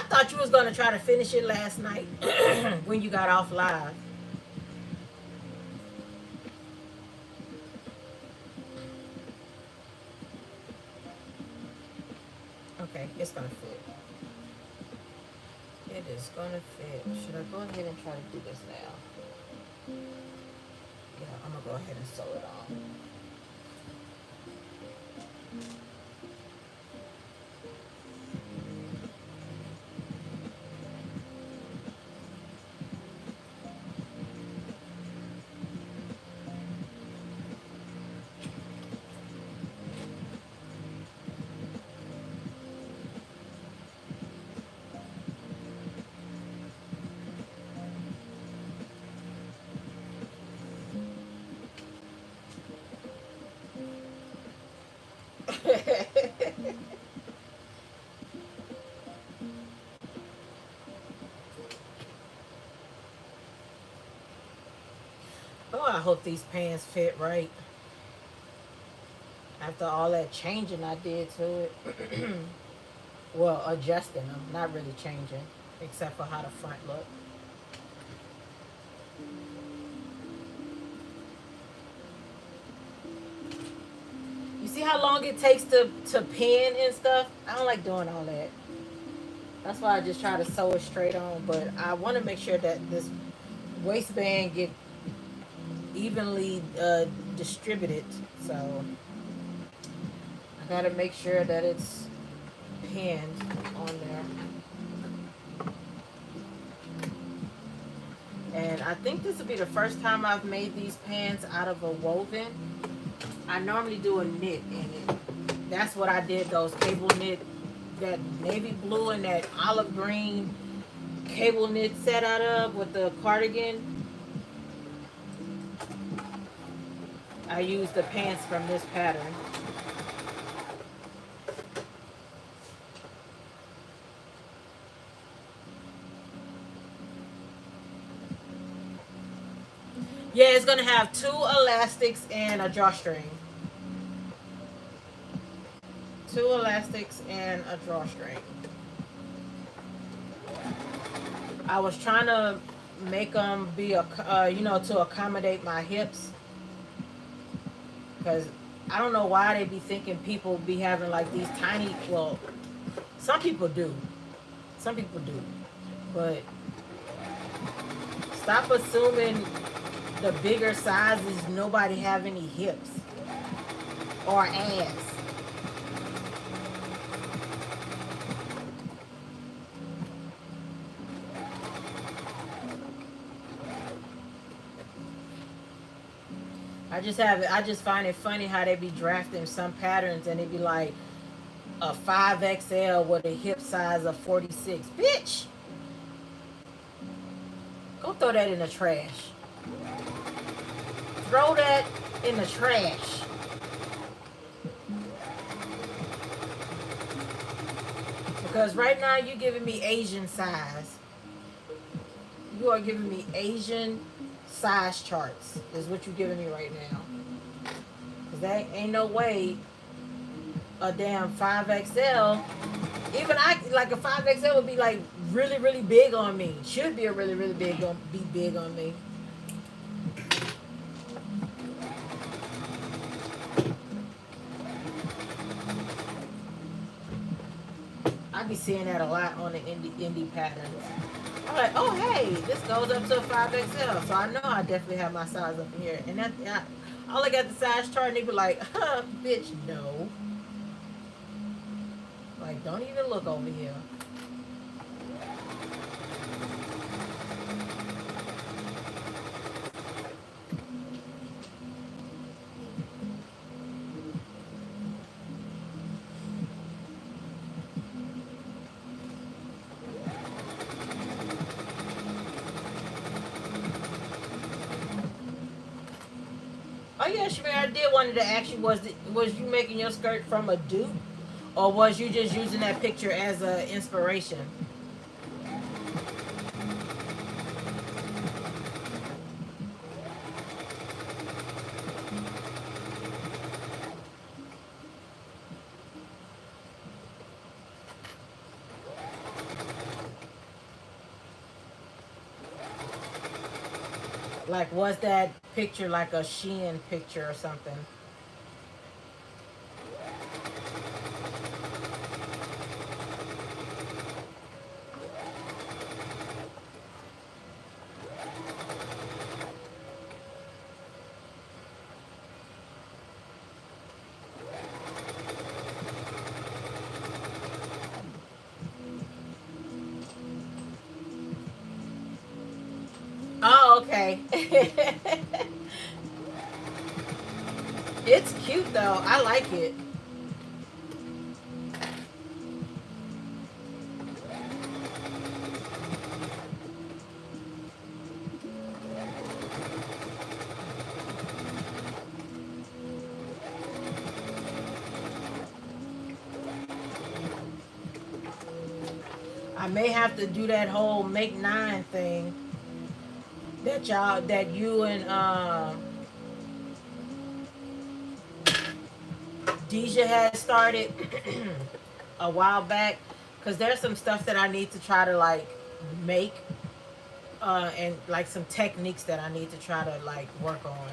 thought you was gonna try to finish it last night when you got off live. Okay, it's gonna fit. It is gonna fit. Should I go ahead and try to do this now? Yeah, I'm gonna go ahead and sew it on. Oh, I hope these pants fit right. After all that changing I did to it. Well, adjusting them, not really changing, except for how the front look. You see how long it takes to pin and stuff? I don't like doing all that. That's why I just try to sew it straight on. But I want to make sure that this waistband get evenly distributed. So I gotta make sure that it's pinned on there. And I think this will be the first time I've made these pants out of a woven. I normally do a knit in it. That's what I did, those cable knit, that navy blue and that olive green cable knit set out of with the cardigan. I used the pants from this pattern. Yeah, it's gonna have 2 elastics and a drawstring. 2 elastics and a drawstring. I was trying to make them be to accommodate my hips, because I don't know why they be thinking people be having like these tiny. Well, some people do, but stop assuming the bigger sizes nobody have any hips or ass. I just find it funny how they be drafting some patterns and it be like a 5XL with a hip size of 46. Bitch! Go throw that in the trash. Throw that in the trash. Because right now you're giving me Asian size. You are giving me Asian size charts is what you're giving me right now. Because that ain't no way a damn 5XL, even like a 5XL would be like really, really big on me. Should be a really, really big on me. I be seeing that a lot on the indie patterns. I'm like, oh hey, this goes up to a 5XL, so I know I definitely have my size up in here. And I look at the size chart and they be like, bitch, no. Like, don't even look over here. Oh yeah, Shamir, I did wanted to ask you, was you making your skirt from a dupe, or was you just using that picture as a inspiration? Like, was that picture like a Shein picture or something? Oh, okay. It's cute though. I like it. I may have to do that whole make nine thing that you and Deja had started a while back, because there's some stuff that I need to try to like make, and like some techniques that I need to try to like work on.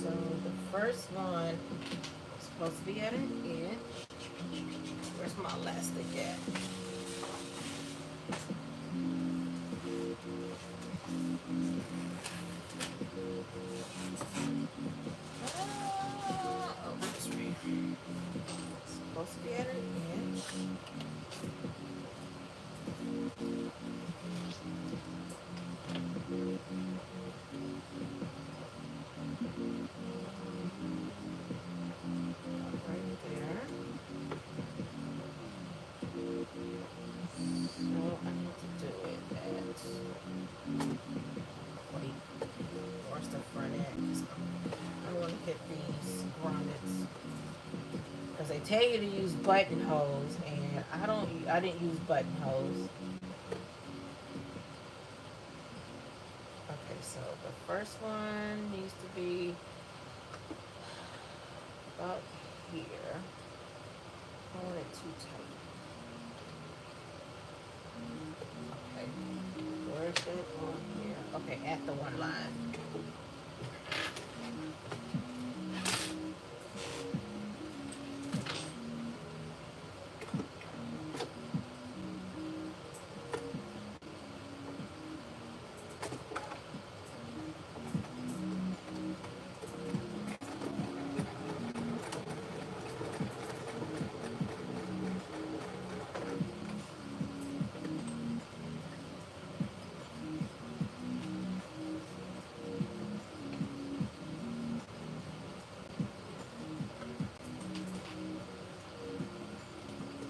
So the first one is supposed to be at an inch. Where's my elastic at? Oh, that's right. It's supposed to be at an inch. They tell you to use buttonholes, and I didn't use buttonholes. Okay, so the first one needs to be about here. I don't want it too tight. Okay, where's it on here? Okay, at the one line.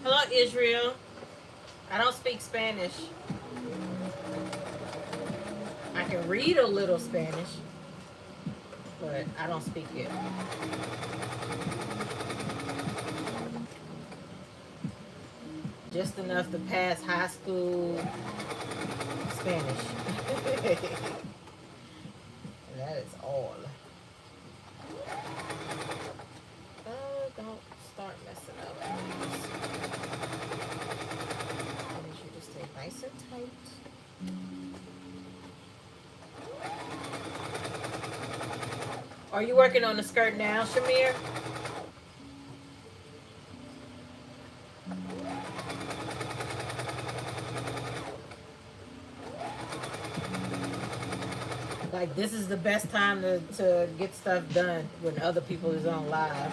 Hello, Israel. I don't speak Spanish. I can read a little Spanish, but I don't speak it. Just enough to pass high school Spanish. And that is all. Oh, don't start messing up, please. I need you to stay nice and tight. Are you working on the skirt now, Shamir? Like, this is the best time to get stuff done when other people is on live.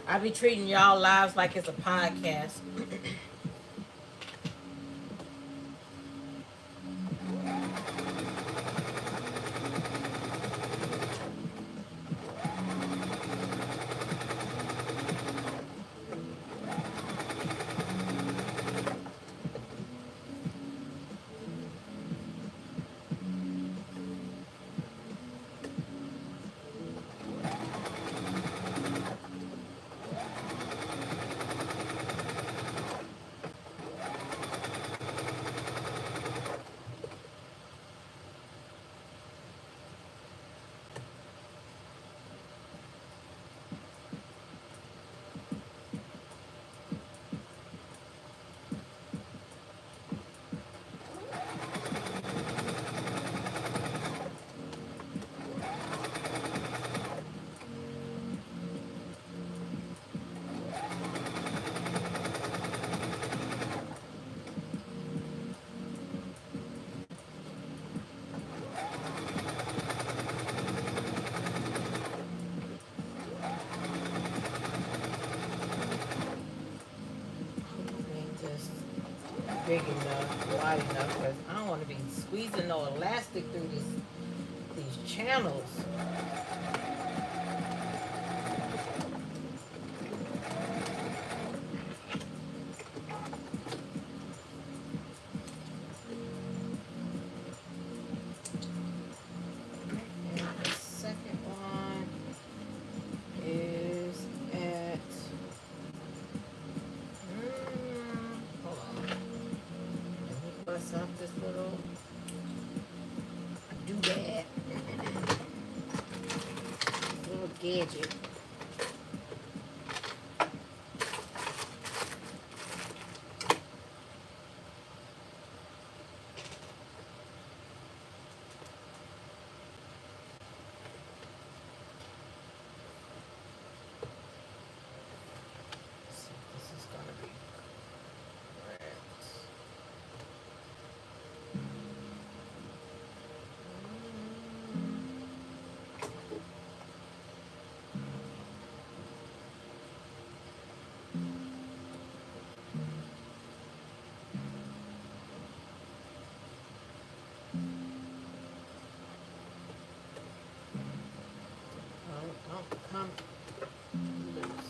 I be treating y'all lives like it's a podcast. big enough, wide enough, because I don't want to be squeezing no elastic through these channels. And the second one is at hold on. Let me bust off this little doodad. Little gadget. So this is gonna be correct. Oh, don't come loose.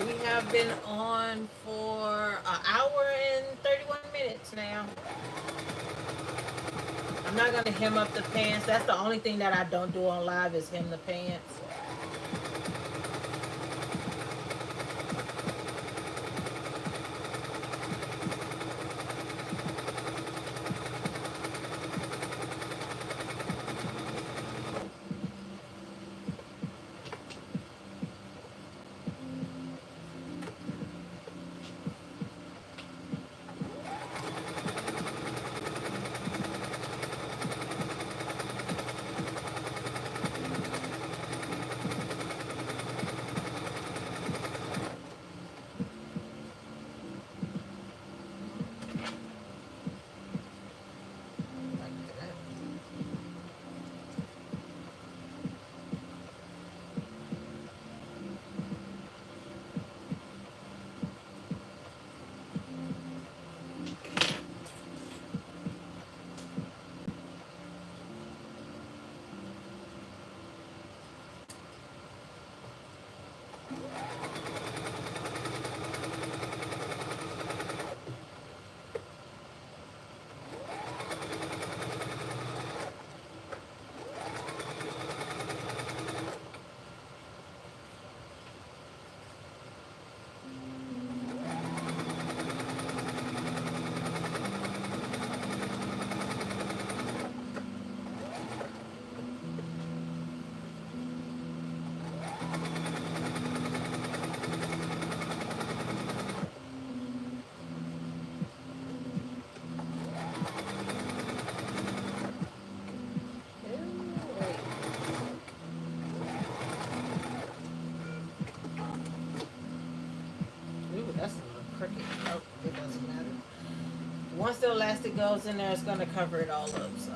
We have been on for an hour and 31 minutes now. I'm not gonna hem up the pants. That's the only thing that I don't do on live is hem the pants. Like that. Ooh, that's a little crooked. Oh, it doesn't matter. Once the elastic goes in there, it's gonna cover it all up, so.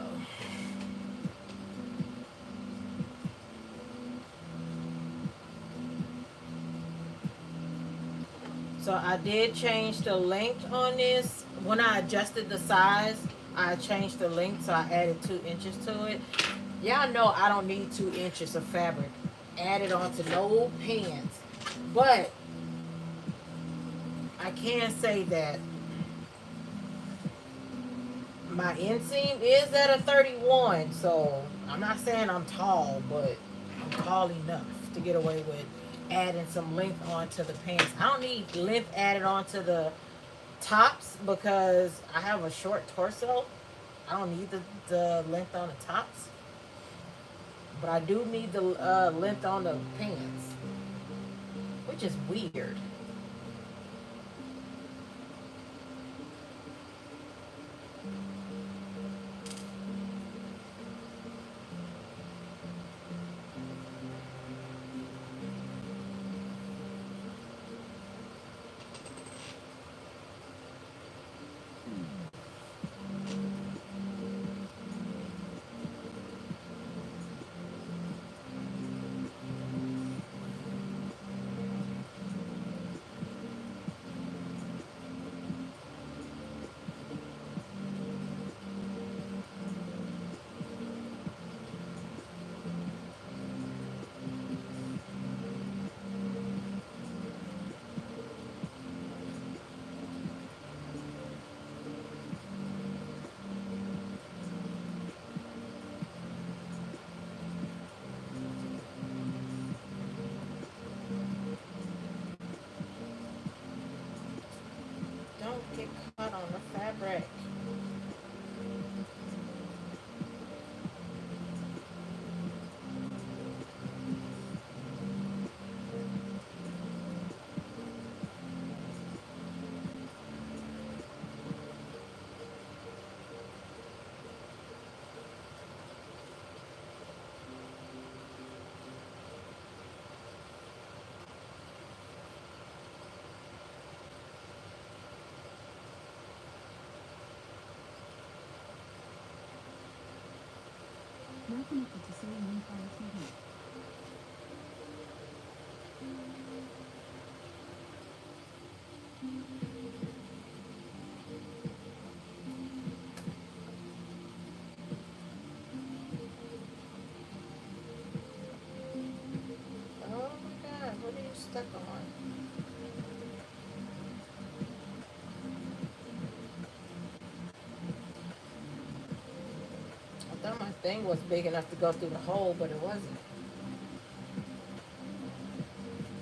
So I did change the length on this. When I adjusted the size, I changed the length, so I added 2 inches to it. Y'all know I don't need 2 inches of fabric added onto no pants. But I can say that my inseam is at a 31, so I'm not saying I'm tall, but I'm tall enough to get away with adding some length onto the pants. I don't need length added onto the tops because I have a short torso. I don't need the length on the tops, but I do need the length on the pants, which is weird. Don't get caught on the fabric. Now connected to Serging Fire TV. Oh my god, what are you stuck on? I thought my thing was big enough to go through the hole, but it wasn't.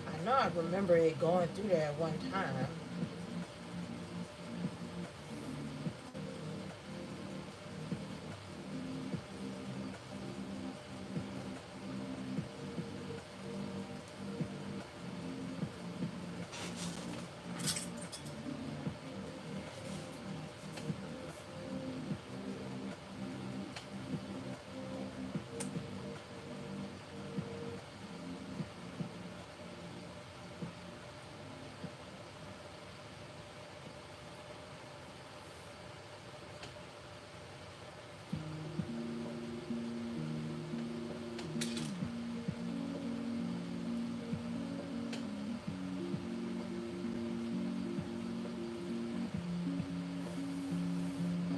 I know I remember it going through there at one time.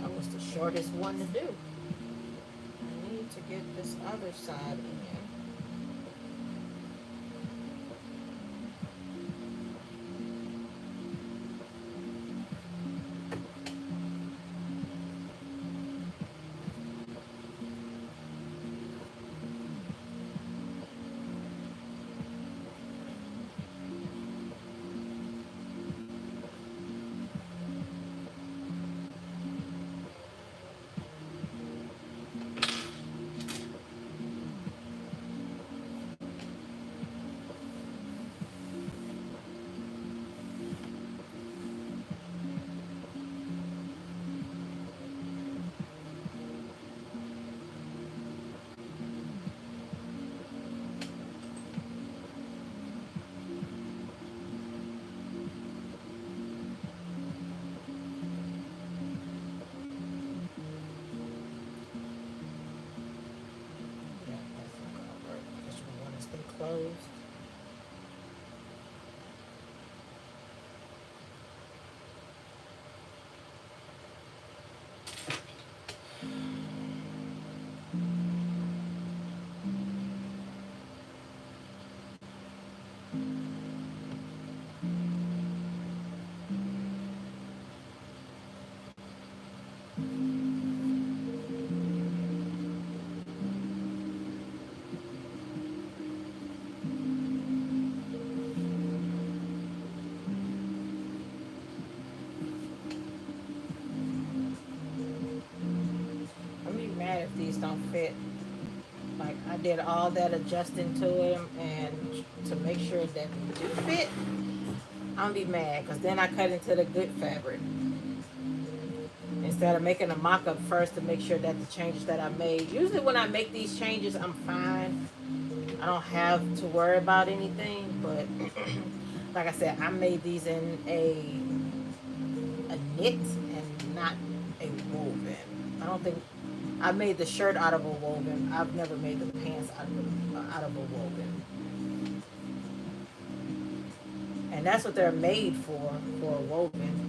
That was the shortest one to do. I need to get this other side in. Yeah, that's not gonna work because you want to stay closed. don't fit. Like I did all that adjusting to them and to make sure that they do fit. I'm gonna be mad because then I cut into the good fabric instead of making a mock-up first to make sure that the changes that I made. Usually when I make these changes, I'm fine. I don't have to worry about anything. But like I said, I made these in a knit and not a woven. I don't think I made the shirt out of a woven. I've never made the pants out of a woven. And that's what they're made for a woven.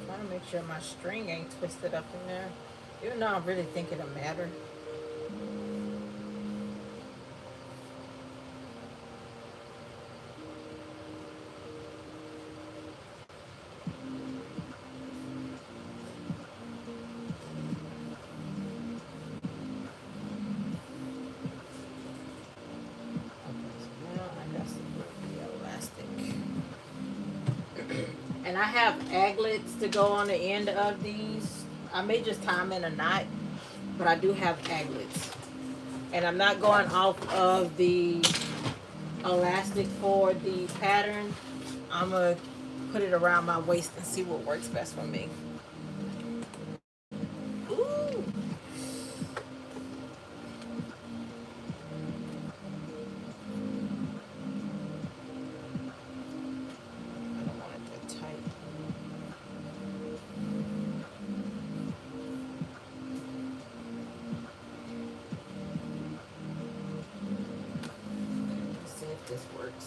Trying to make sure my string ain't twisted up in there. Even though I really think it'll matter. Okay, so now I got some elastic. And I have aglets to go on the end of these. I may just tie them in a knot, but I do have aglets. And I'm not going off of the elastic for the pattern. I'm going to put it around my waist and see what works best for me. Ooh. I don't want it that tight. Let's see if this works.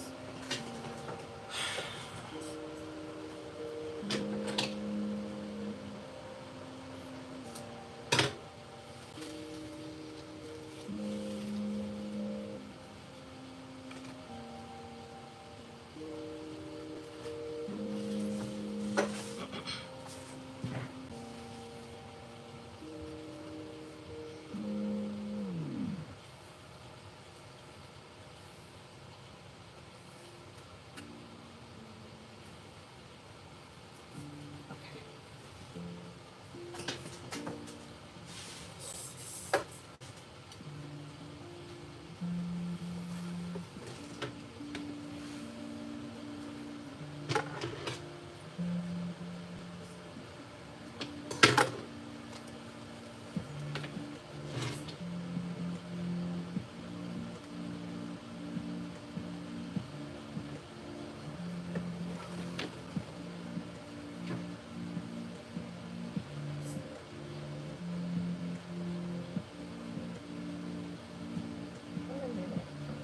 Wait a minute.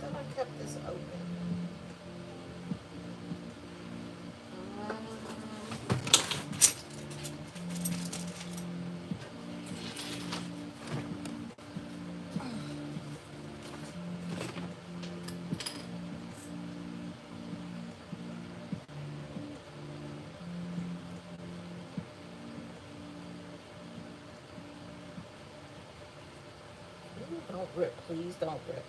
I thought I kept this open. Don't rip, please don't rip.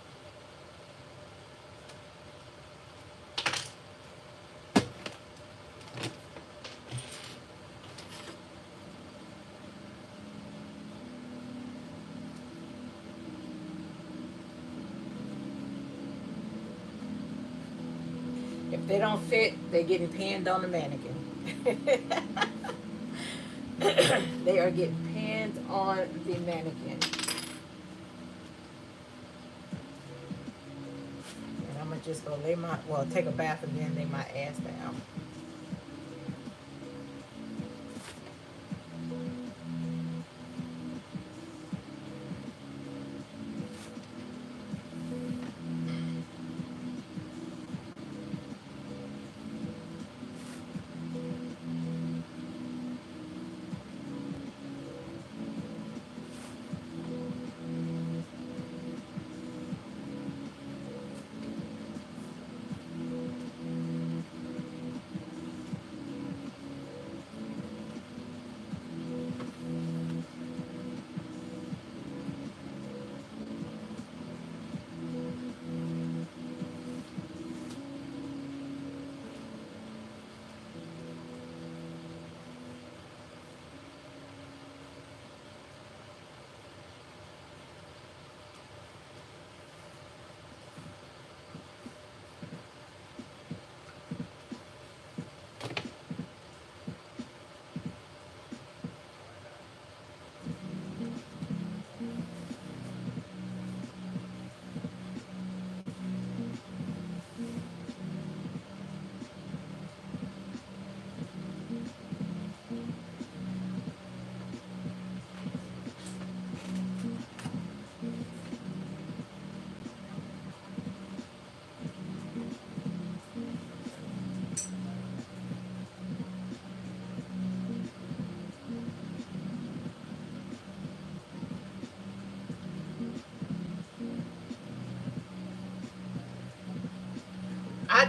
If they don't fit, they're getting pinned on the mannequin. They are getting pinned on the mannequin. And I'm gonna just go take a bath and then lay my ass down.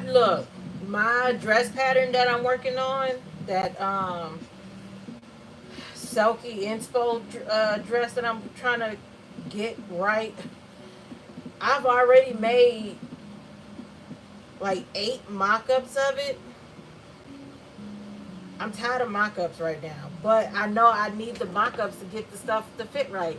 Look, my dress pattern that I'm working on, that Selkie inspo dress that I'm trying to get right. I've already made like 8 mock-ups of it. I'm tired of mock-ups right now, but I know I need the mock-ups to get the stuff to fit right.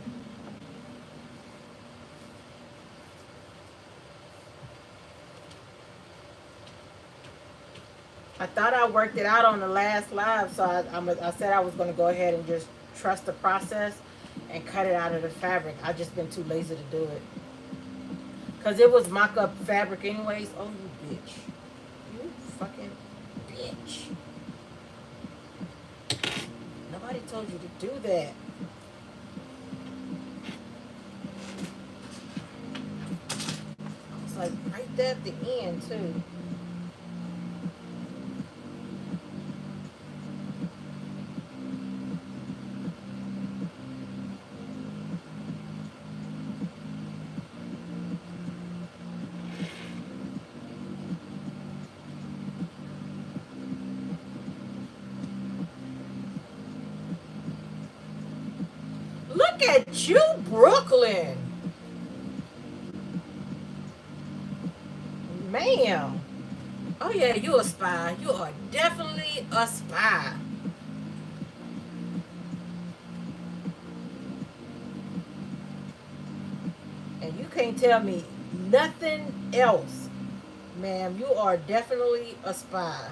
I thought I worked it out on the last live, so I said I was going to go ahead and just trust the process and cut it out of the fabric. I just been too lazy to do it because it was mock-up fabric anyways. Oh, you bitch! You fucking bitch! Nobody told you to do that. I was like right there at the end too. Look at you, Brooklyn. Ma'am. Oh yeah, you a spy. You are definitely a spy. And you can't tell me nothing else. Ma'am, you are definitely a spy.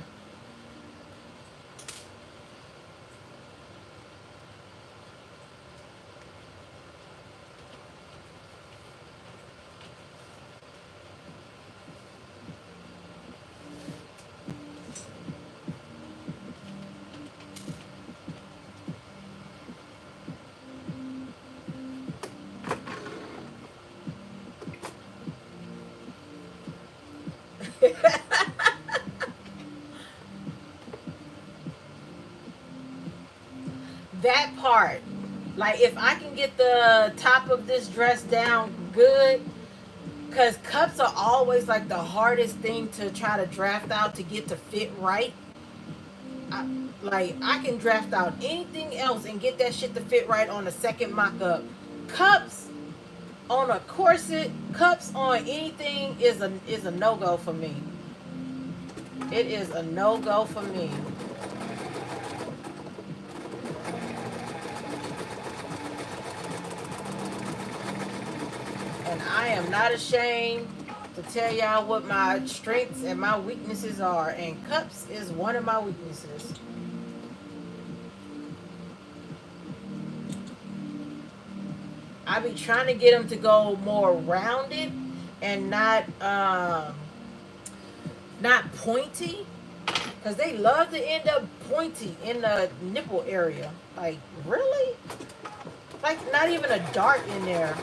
That part. Like if I can get the top of this dress down good, because cups are always like the hardest thing to try to draft out to get to fit right. I, like I can draft out anything else and get that shit to fit right on the second mock-up. Cups on a corset, cups on anything is a no-go for me. It is a no-go for me. And I am not ashamed to tell y'all what my strengths and my weaknesses are. And cups is one of my weaknesses. I be trying to get them to go more rounded and not pointy, because they love to end up pointy in the nipple area. Like really? Like not even a dart in there.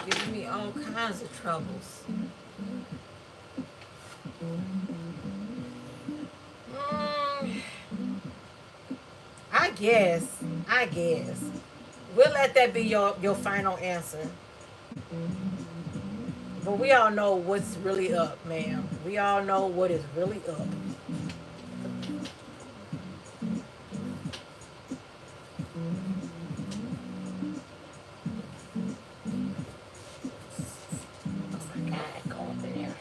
Giving me all kinds of troubles. Mm, I guess. I guess. We'll let that be your final answer. But we all know what's really up, ma'am. We all know what is really up. Oh my God, go up in there.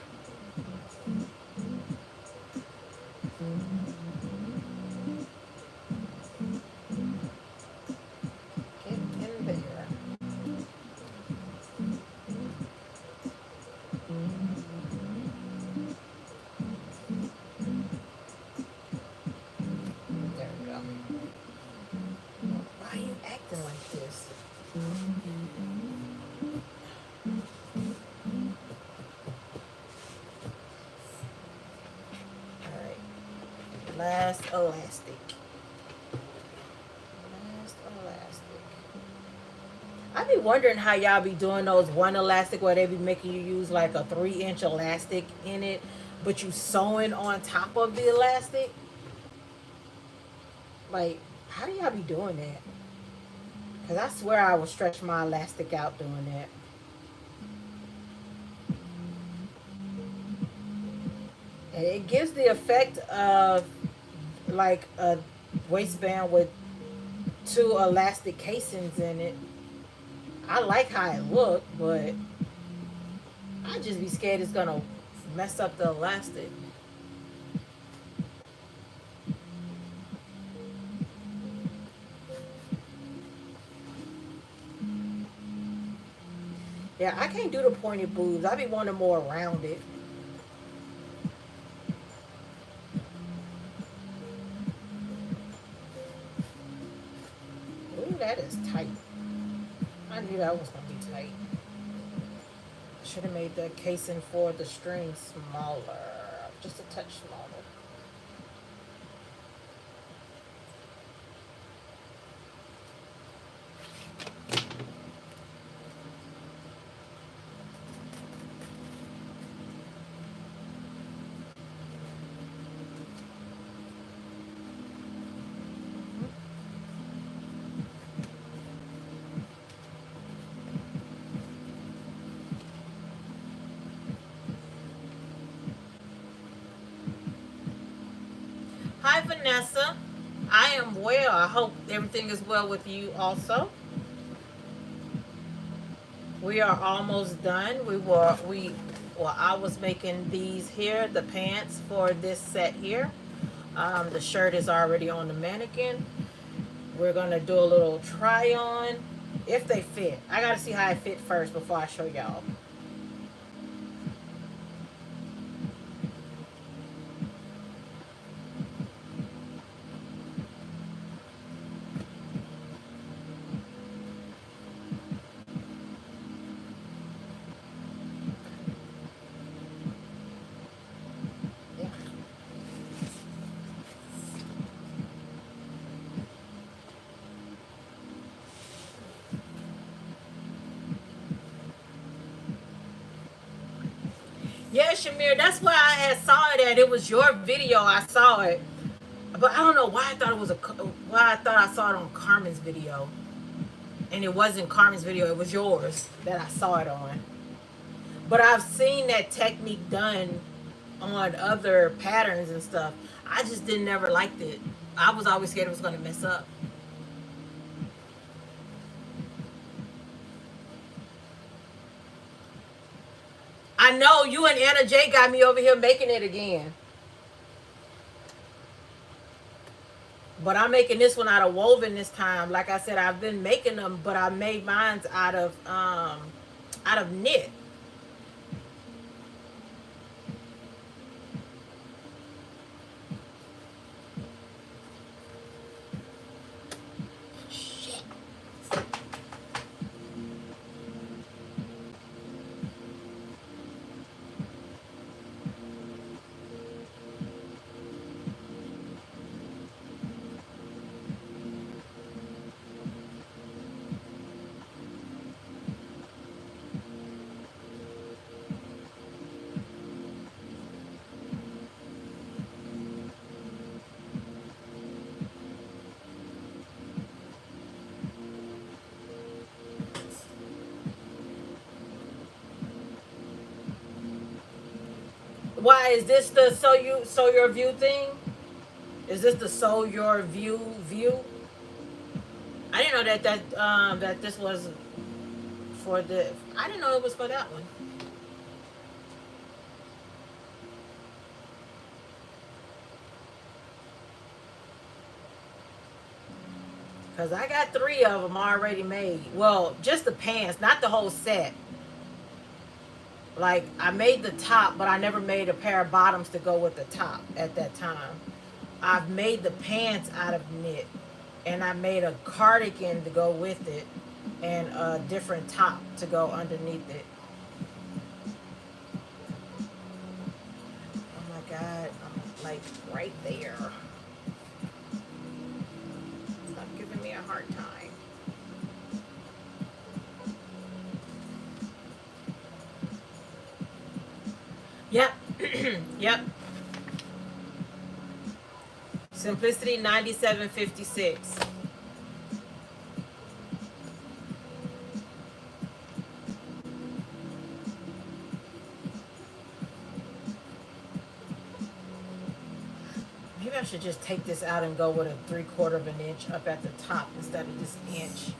Get in there. There we go. Why are you acting like this? Alright. Last elastic. Last elastic. I be wondering how y'all be doing those one elastic where they be making you use like a 3-inch elastic in it, but you sewing on top of the elastic. Like, how do y'all be doing that? Cause I swear I would stretch my elastic out doing that. And it gives the effect of like a waistband with two elastic casings in it. I like how it look, but I just be scared it's gonna mess up the elastic. Yeah, I can't do the pointed boobs. I be wanting more rounded. Ooh, that is tight. I knew that was gonna be tight. Should have made the casing for the string smaller, just a touch smaller. Hi, Vanessa. I am well. I hope everything is well with you also. We are almost done. Well, I was making these here, the pants for this set here. The shirt is already on the mannequin. We're gonna do a little try on if they fit. I gotta see how it fit first before I show y'all. Yeah. Yeah, Shamir, that's why I had saw it at. It was your video. I saw it, but I don't know why I thought it was why I thought I saw it on Carmen's video, and it wasn't Carmen's video. It was yours that I saw it on. But I've seen that technique done on other patterns and stuff. I just didn't never liked it. I was always scared it was gonna mess up. I know you and Anna J got me over here making it again. But I'm making this one out of woven this time. Like I said, I've been making them, but I made mine out of knit. Shit. Why is this the sew your view thing? Is this the sew your view? I didn't know that this was for the. I didn't know it was for that one. Cause I got three of them already made. Well, just the pants, not the whole set. Like I made the top, but I never made a pair of bottoms to go with the top at that time. I've made the pants out of knit, and I made a cardigan to go with it, and a different top to go underneath it. Oh my god, I'm like right there. Stop giving me a hard time. Yep. Yep. Simplicity 9756. should just take this out and go with a 3/4 of an inch up at the top instead of this inch,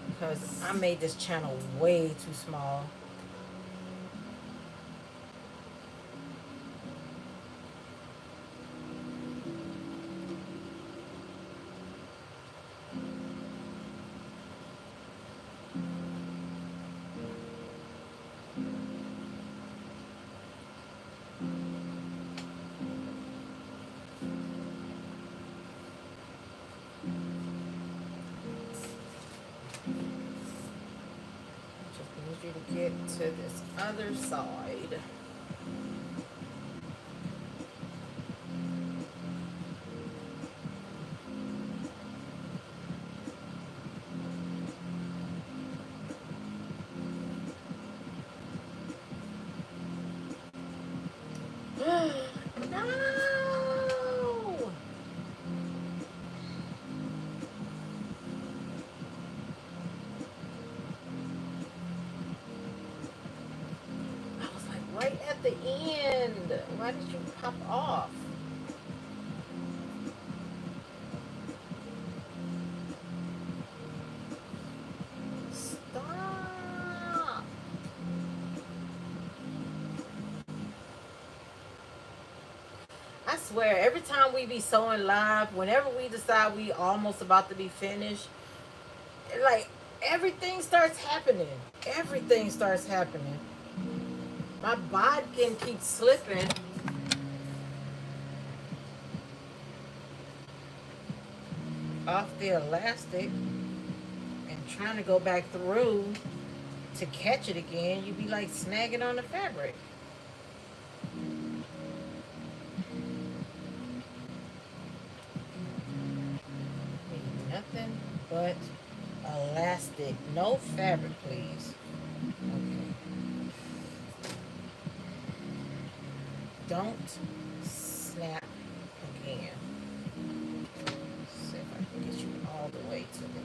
because I made this channel way too small. You to get to this other side. No! Right at the end. Why did you pop off? Stop. I swear, every time we be sewing live, whenever we decide we almost about to be finished, like, everything starts happening. Everything starts happening. My bodkin keeps slipping. Off the elastic and trying to go back through to catch it again. You be like snagging on the fabric. Need nothing but elastic. No fabric, please. Okay. Don't snap again. See if I can get you all the way to the end.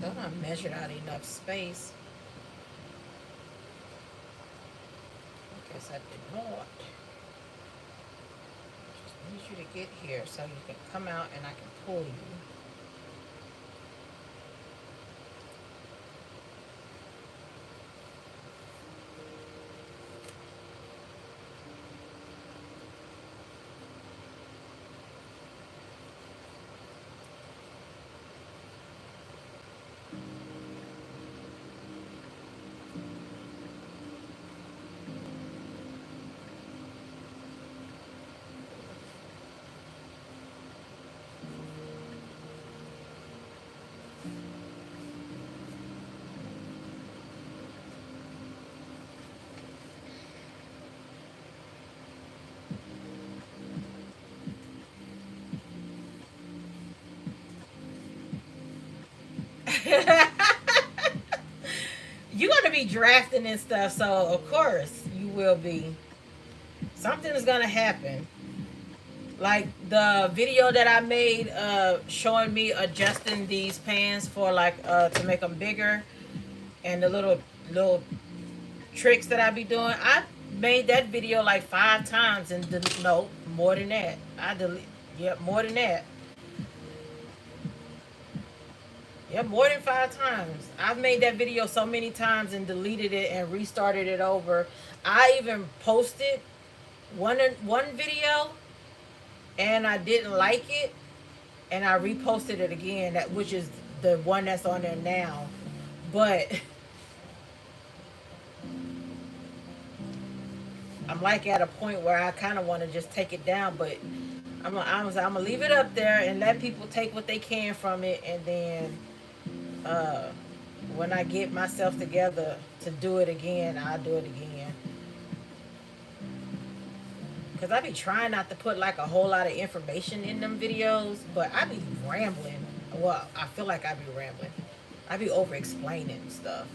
Thought I measured out enough space. I guess I did not. Just need you to get here so you can come out and I can pull you. You're gonna be drafting and stuff, so of course you will be. Something is gonna happen. Like the video that I made showing me adjusting these pants for like to make them bigger, and the little tricks that I be doing. I made that video like 5 times and no, more than that. I delete. Yep, more than that. Yeah, more than 5 times. I've made that video so many times and deleted it and restarted it over. I even posted one video and I didn't like it, and I reposted it again. Which is the one that's on there now. But I'm like at a point where I kind of want to just take it down, but I'm gonna leave it up there and let people take what they can from it, and then when I get myself together to do it again, I'll do it again. Because I be trying not to put like a whole lot of information in them videos, but I be rambling. Well, I feel like I be rambling. I be over explaining stuff.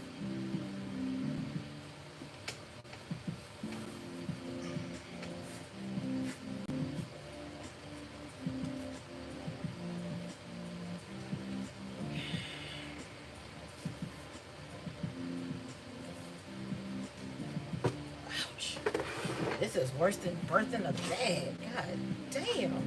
Ouch. This is worse than birthing a bag. God damn.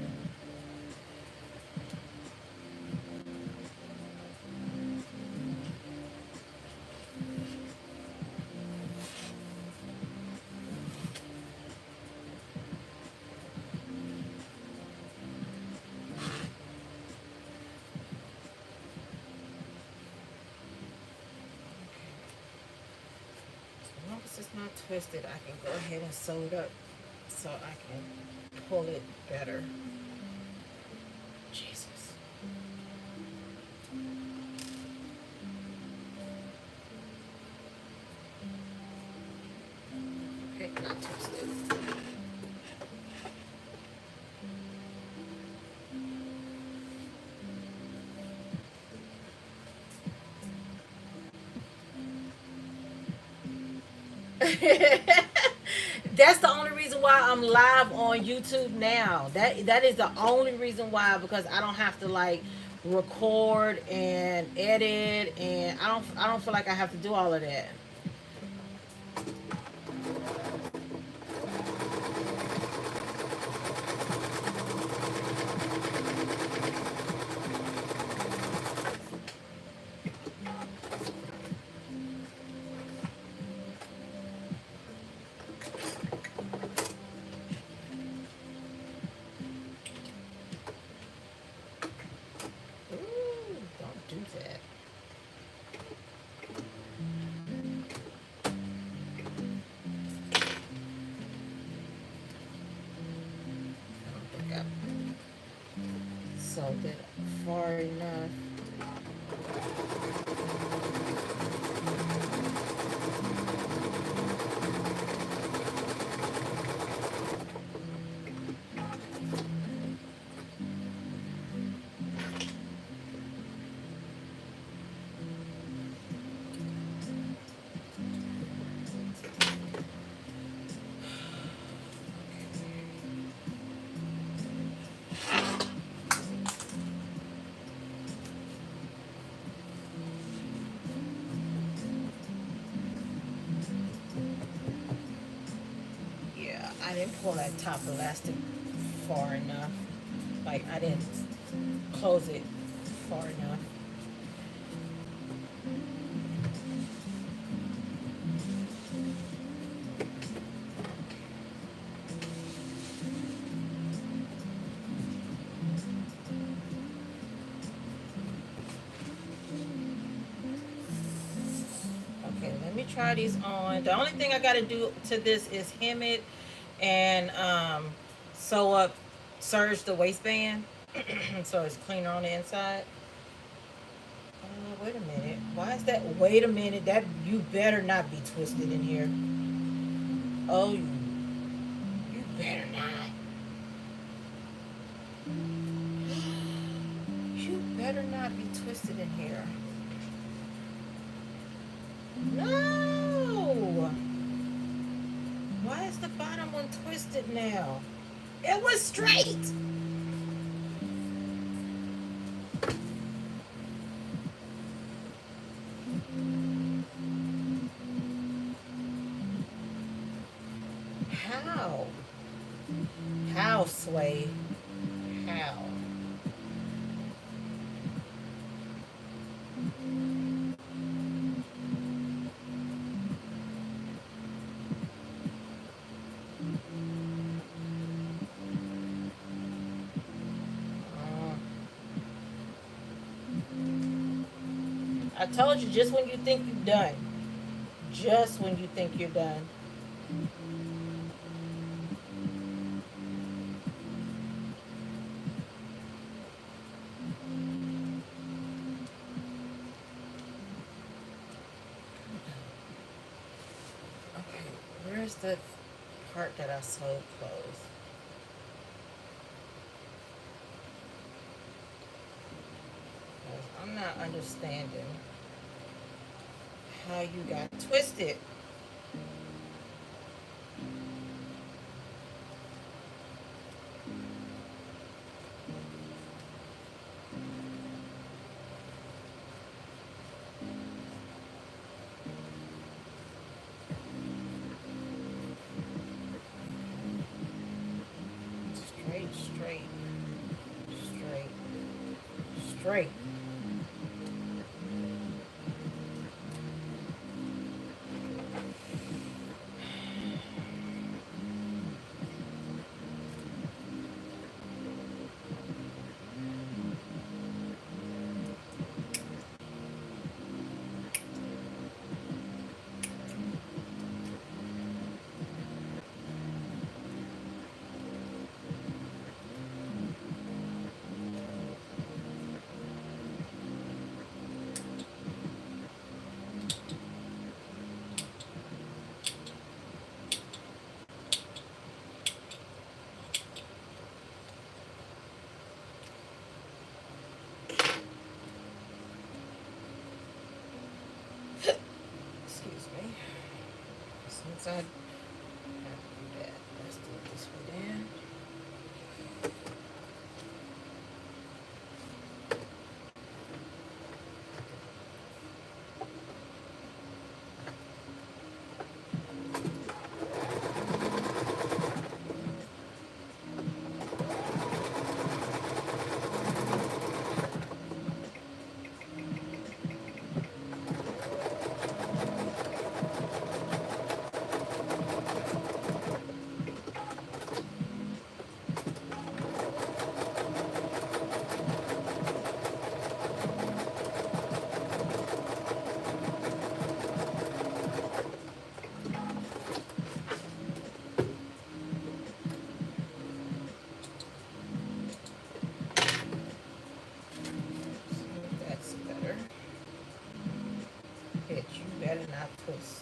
As long as it's not twisted, I can go ahead and sew it up so I can pull it better. Jesus. Okay, not twisted. That's the only reason why I'm live on YouTube now. That is the only reason why, because I don't have to like record and edit, and I don't feel like I have to do all of that. Ooh, don't do that. I don't think I sewed it far enough. Yeah, I didn't pull that top elastic far enough. Like, I didn't close it far enough. Okay, let me try these on. The only thing I got to do to this is hem it and sew up, serge the waistband so it's cleaner on the inside. Wait a minute. Why is that? Wait a minute. That, you better not be twisted in here. Oh, you better not. You better not be twisted in here. No. Why is the bottom one twisted now? It was straight. How? How, Sway? How? I told you, just when you think you're done. Just when you think you're done. Okay, where's the part that I sewed closed? I'm not understanding how you got twisted. Straight, straight, straight, straight. Excuse me. Since I have to do that, let's do it this way then. That's better. Bitch, you better not twist.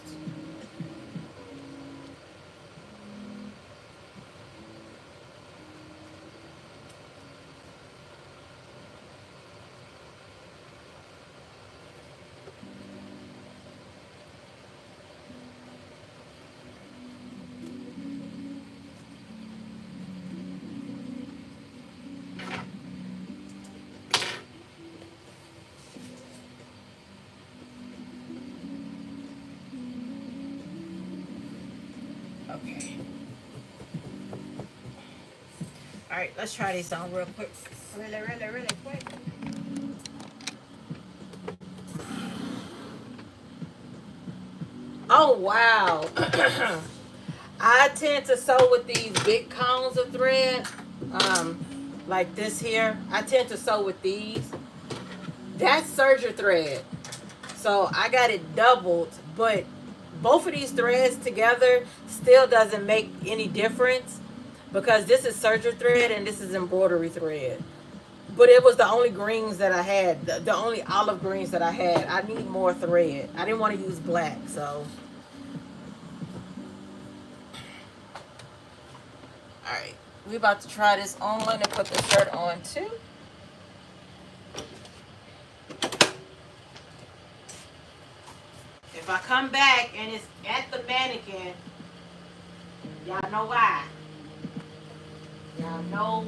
Okay. All right, let's try this on real quick. Really, really, really quick. Oh, wow. I tend to sew with these big cones of thread, like this here. I tend to sew with these. That's serger thread. So I got it doubled, but both of these threads together still doesn't make any difference because this is serger thread and this is embroidery thread. But it was the only greens that I had, the only olive greens that I had. I need more thread. I didn't want to use black, so. All right, we about to try this on and put the shirt on too. If I come back and it's at the mannequin, y'all know why. Y'all know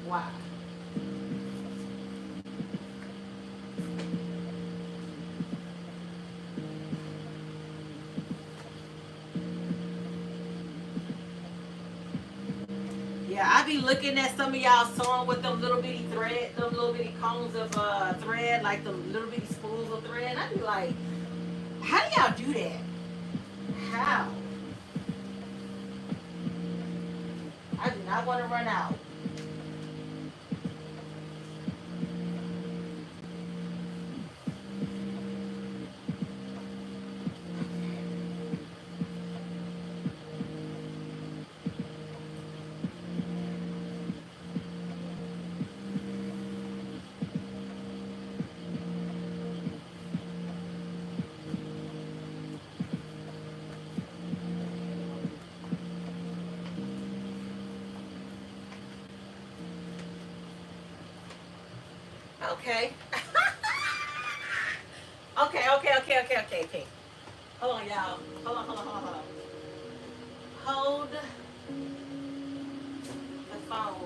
why. Yeah, I be looking at some of y'all sewing with them little bitty thread, them little bitty cones of thread, like the little bitty spools of thread. I be like, how do y'all do that? How? I do not want to run out. Okay. Okay. Hold on, y'all. Hold on. Hold the phone.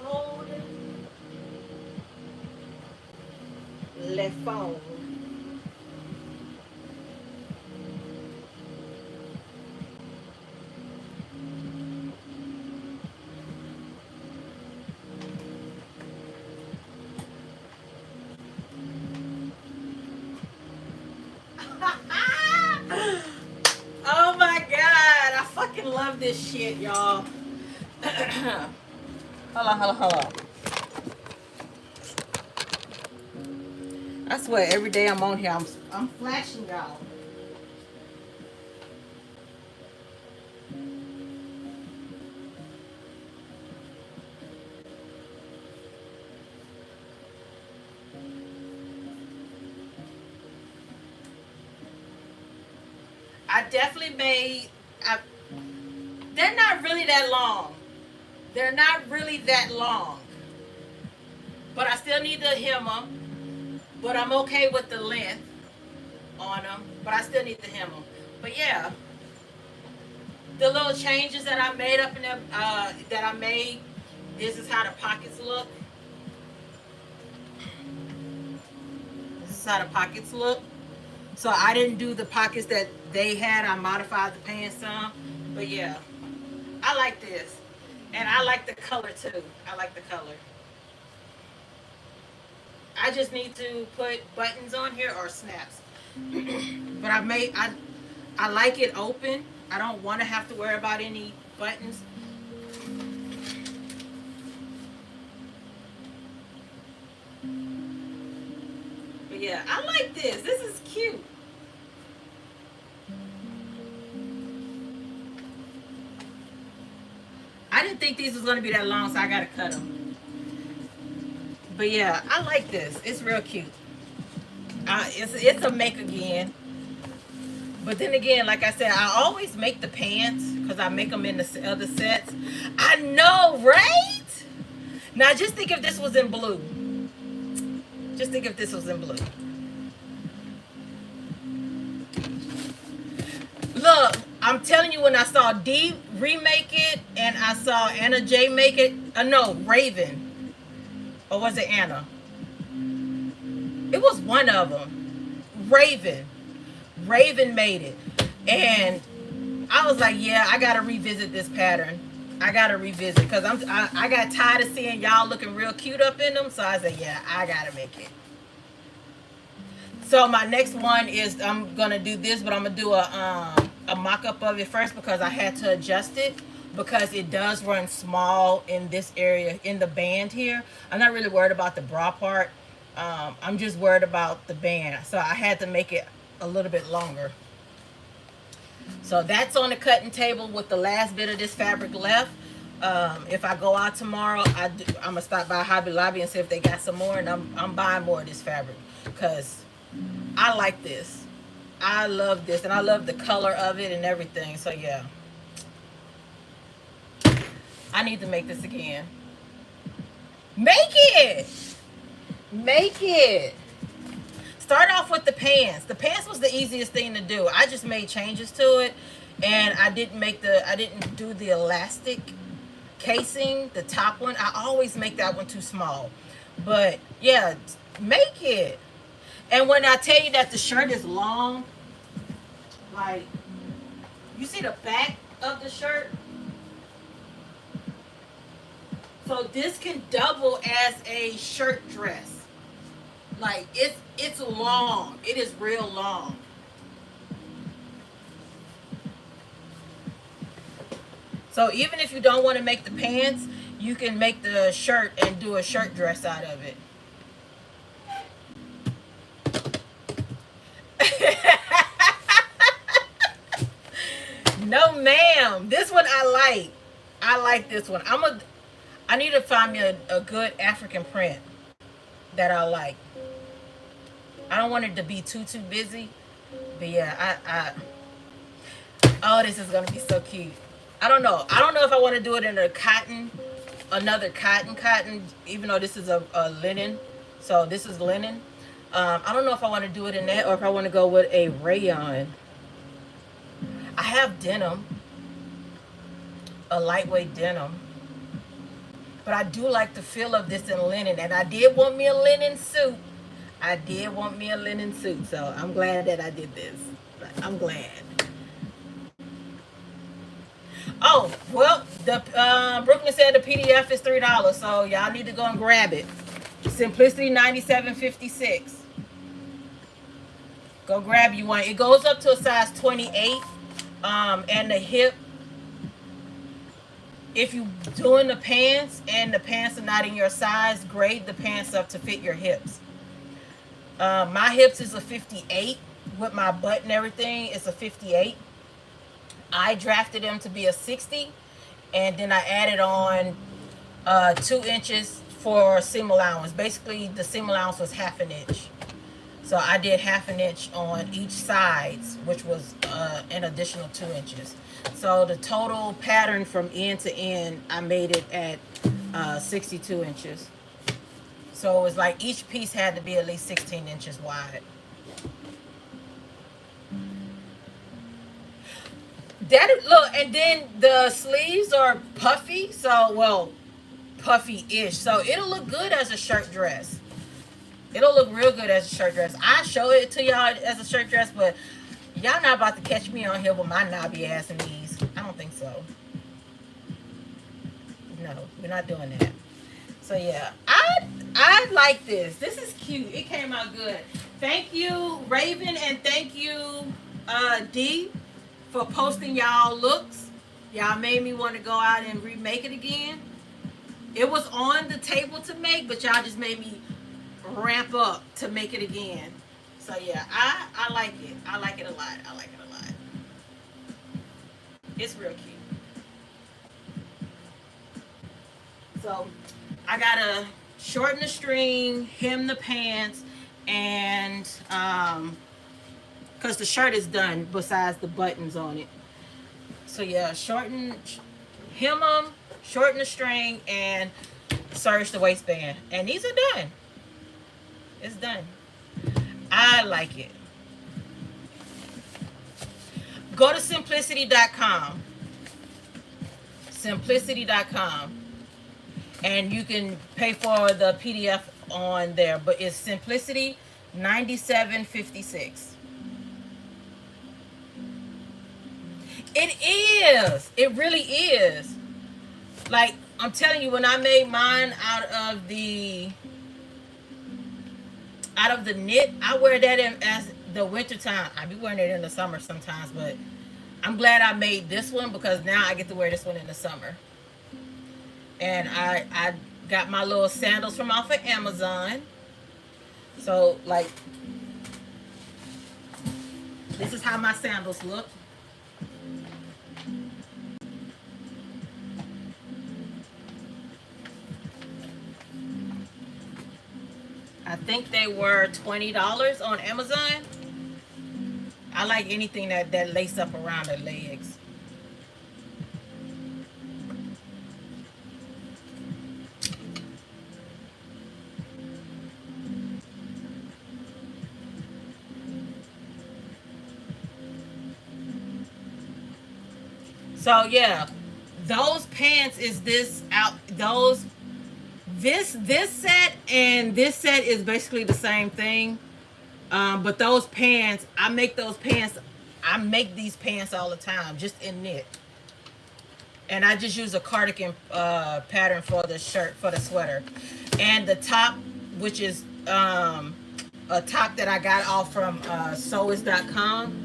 Hold le phone. Oh my god, I fucking love this shit, y'all. Hold on. I swear, every day I'm on here, I'm flashing y'all. I definitely made. They're not really that long. They're not really that long. But I still need to hem them. But I'm okay with the length on them. But I still need to hem them. But yeah, the little changes that I made up in them, that I made. This is how the pockets look. This is how the pockets look. So I didn't do the pockets that they had. I modified the pants some. But yeah, I like this. And I like the color too. I like the color. I just need to put buttons on here or snaps. But I like it open. I don't want to have to worry about any buttons. But yeah, I like this. This is cute. I didn't think these was gonna be that long, so I gotta cut them. But yeah, I like this. It's real cute. It's a make again. But then again, like I said, I always make the pants because I make them in the other sets. I know, right? Now just think if this was in blue. Just think if this was in blue. Look, I'm telling you, when I saw D remake it and I saw Anna J make it, no, Raven. Or was it Anna? It was one of them. Raven made it. And I was like, yeah, I gotta revisit this pattern. I gotta revisit because I got tired of seeing y'all looking real cute up in them. So I said, yeah, I gotta make it. So my next one is I'm gonna do this, but I'm gonna do a mock-up of it first because I had to adjust it because it does run small in this area in the band here. I'm not really worried about the bra part. I'm just worried about the band. So I had to make it a little bit longer. So that's on the cutting table with the last bit of this fabric left. If I go out tomorrow, I'm gonna stop by Hobby Lobby and see if they got some more, and I'm buying more of this fabric because I like this. I love this, and I love the color of it and everything. So yeah, I need to make this again. Make it. Start off with the pants. The pants was the easiest thing to do. I just made changes to it, and I didn't do the elastic casing, the top one. I always make that one too small. But yeah, make it. And when I tell you that the shirt is long, like, you see the back of the shirt? So this can double as a shirt dress. Like, it's long. It is real long. So even if you don't want to make the pants, you can make the shirt and do a shirt dress out of it. No, ma'am. This one I like. I like this one. I need to find me a good African print that I like. I don't want it to be too busy. But yeah, oh, this is gonna be so cute. I don't know. I don't know if I want to do it in a cotton, another cotton, even though this is a linen. So this is linen. I don't know if I want to do it in that or if I want to go with a rayon. I have denim, a lightweight denim. But I do like the feel of this in linen. And I did want me a linen suit. I did want me a linen suit. So I'm glad that I did this. I'm glad. Oh, well, the Brooklyn said the PDF is $3. So y'all need to go and grab it. Simplicity 9756. Go grab you one. It goes up to a size 28. And the hip, if you doing the pants and the pants are not in your size, grade the pants up to fit your hips. My hips is a 58 with my butt and everything. It's a 58. I drafted them to be a 60, and then I added on 2 inches for seam allowance. Basically, the seam allowance was half an inch. So I did half an inch on each sides, which was an additional 2 inches. So the total pattern from end to end, I made it at 62 inches. So it was like each piece had to be at least 16 inches wide. That look, and then the sleeves are puffy, so well, puffy-ish. So it'll look good as a shirt dress. It'll look real good as a shirt dress. I show it to y'all as a shirt dress, but y'all not about to catch me on here with my knobby ass and knees. I don't think so. No, we're not doing that. So yeah, I like this. This is cute. It came out good. Thank you, Raven, and thank you, D, for posting y'all looks. Y'all made me want to go out and remake it again. It was on the table to make, but y'all just made me ramp up to make it again. So yeah, I like it. I like it a lot. I like it a lot. It's real cute. So I gotta shorten the string, hem the pants, and because the shirt is done besides the buttons on it. So yeah, hem them, shorten the string, and serge the waistband. And these are done. It's done. I like it. Go to simplicity.com. Simplicity.com. And you can pay for the PDF on there. But it's Simplicity 9756. It is. It really is. Like, I'm telling you, when I made mine out of the knit, I wear that in as the winter time. I be wearing it in the summer sometimes, but I'm glad I made this one because now I get to wear this one in the summer. And I got my little sandals from off of Amazon. So like, this is how my sandals look. I think they were $20 on Amazon. I like anything that lace up around the legs. So yeah, those pants is this out those this set and this set is basically the same thing. But those pants, I make these pants all the time, just in knit. And I just use a cardigan pattern for the shirt, for the sweater. And the top, which is a top that I got off from sewist.com.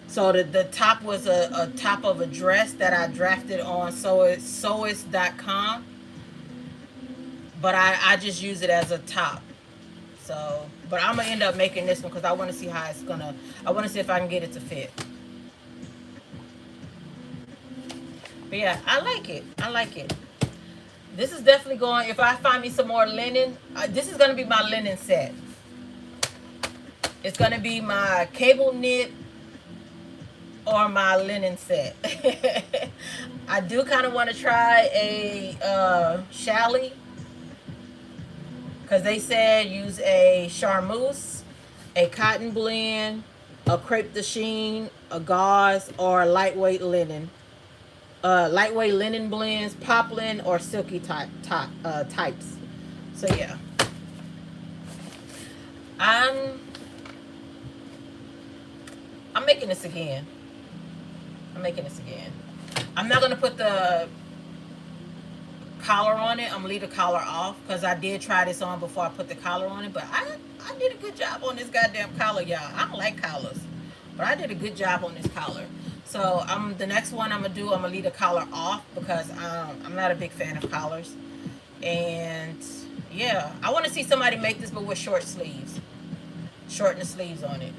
So the top was a top of a dress that I drafted on sewist.com. But I just use it as a top. So, but I'm going to end up making this one because I want to see how it's going to, I want to see if I can get it to fit. But yeah, I like it. I like it. This is definitely going, if I find me some more linen, this is going to be my linen set. It's going to be my cable knit or my linen set. I do kind of want to try a challis, because they said use a charmeuse, a cotton blend, a crepe de chine, a gauze, or lightweight linen. Lightweight linen blends, poplin or silky types. So yeah, I'm I'm making this again. I'm making this again. I'm not gonna put the collar on it. I'm gonna leave the collar off because I did try this on before I put the collar on it. But I did a good job on this goddamn collar, y'all. I don't like collars, but I did a good job on this collar. So the next one I'm gonna leave the collar off because I'm not a big fan of collars. And yeah, I want to see somebody make this but with short sleeves, shorten the sleeves on it.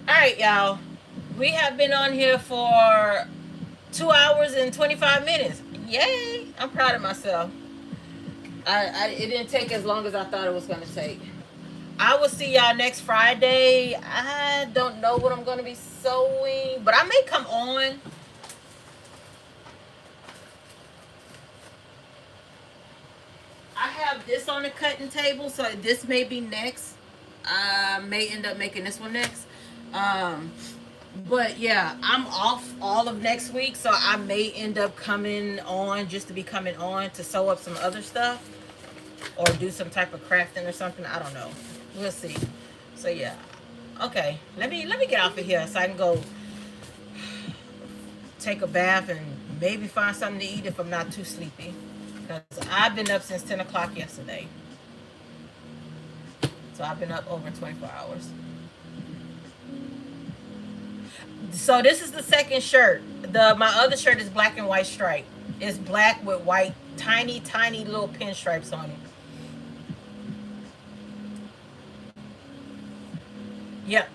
All right, y'all. We have been on here for 2 hours and 25 minutes. Yay! I'm proud of myself. It didn't take as long as I thought it was gonna take. I will see y'all next Friday. I don't know what I'm gonna be sewing, but I may come on. I have this on the cutting table, so this may be next. I may end up making this one next. Um, but yeah, I'm off all of next week, so I may end up coming on just to be coming on to sew up some other stuff or do some type of crafting or something. I don't know. We'll see. So yeah. Okay. Let me get off of here so I can go take a bath and maybe find something to eat if I'm not too sleepy. Because I've been up since 10 o'clock yesterday. So I've been up over 24 hours. So this is the second shirt. My other shirt is black and white stripe. It's black with white, tiny, tiny little pinstripes on it. Yep.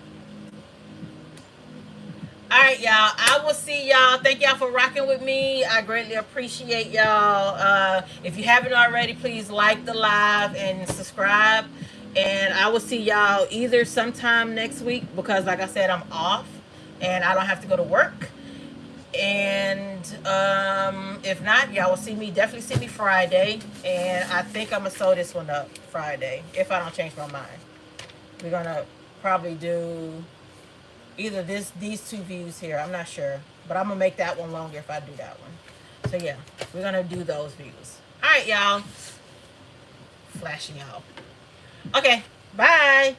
All right, y'all. I will see y'all. Thank y'all for rocking with me. I greatly appreciate y'all. If you haven't already, please like the live and subscribe. And I will see y'all either sometime next week because, like I said, I'm off and I don't have to go to work. And if not, y'all will definitely see me Friday. And I think I'm gonna sew this one up Friday if I don't change my mind. We're gonna probably do either these two views here. I'm not sure, but I'm gonna make that one longer if I do that one. So yeah, we're gonna do those views. All right, y'all. Flashing y'all. Okay, bye.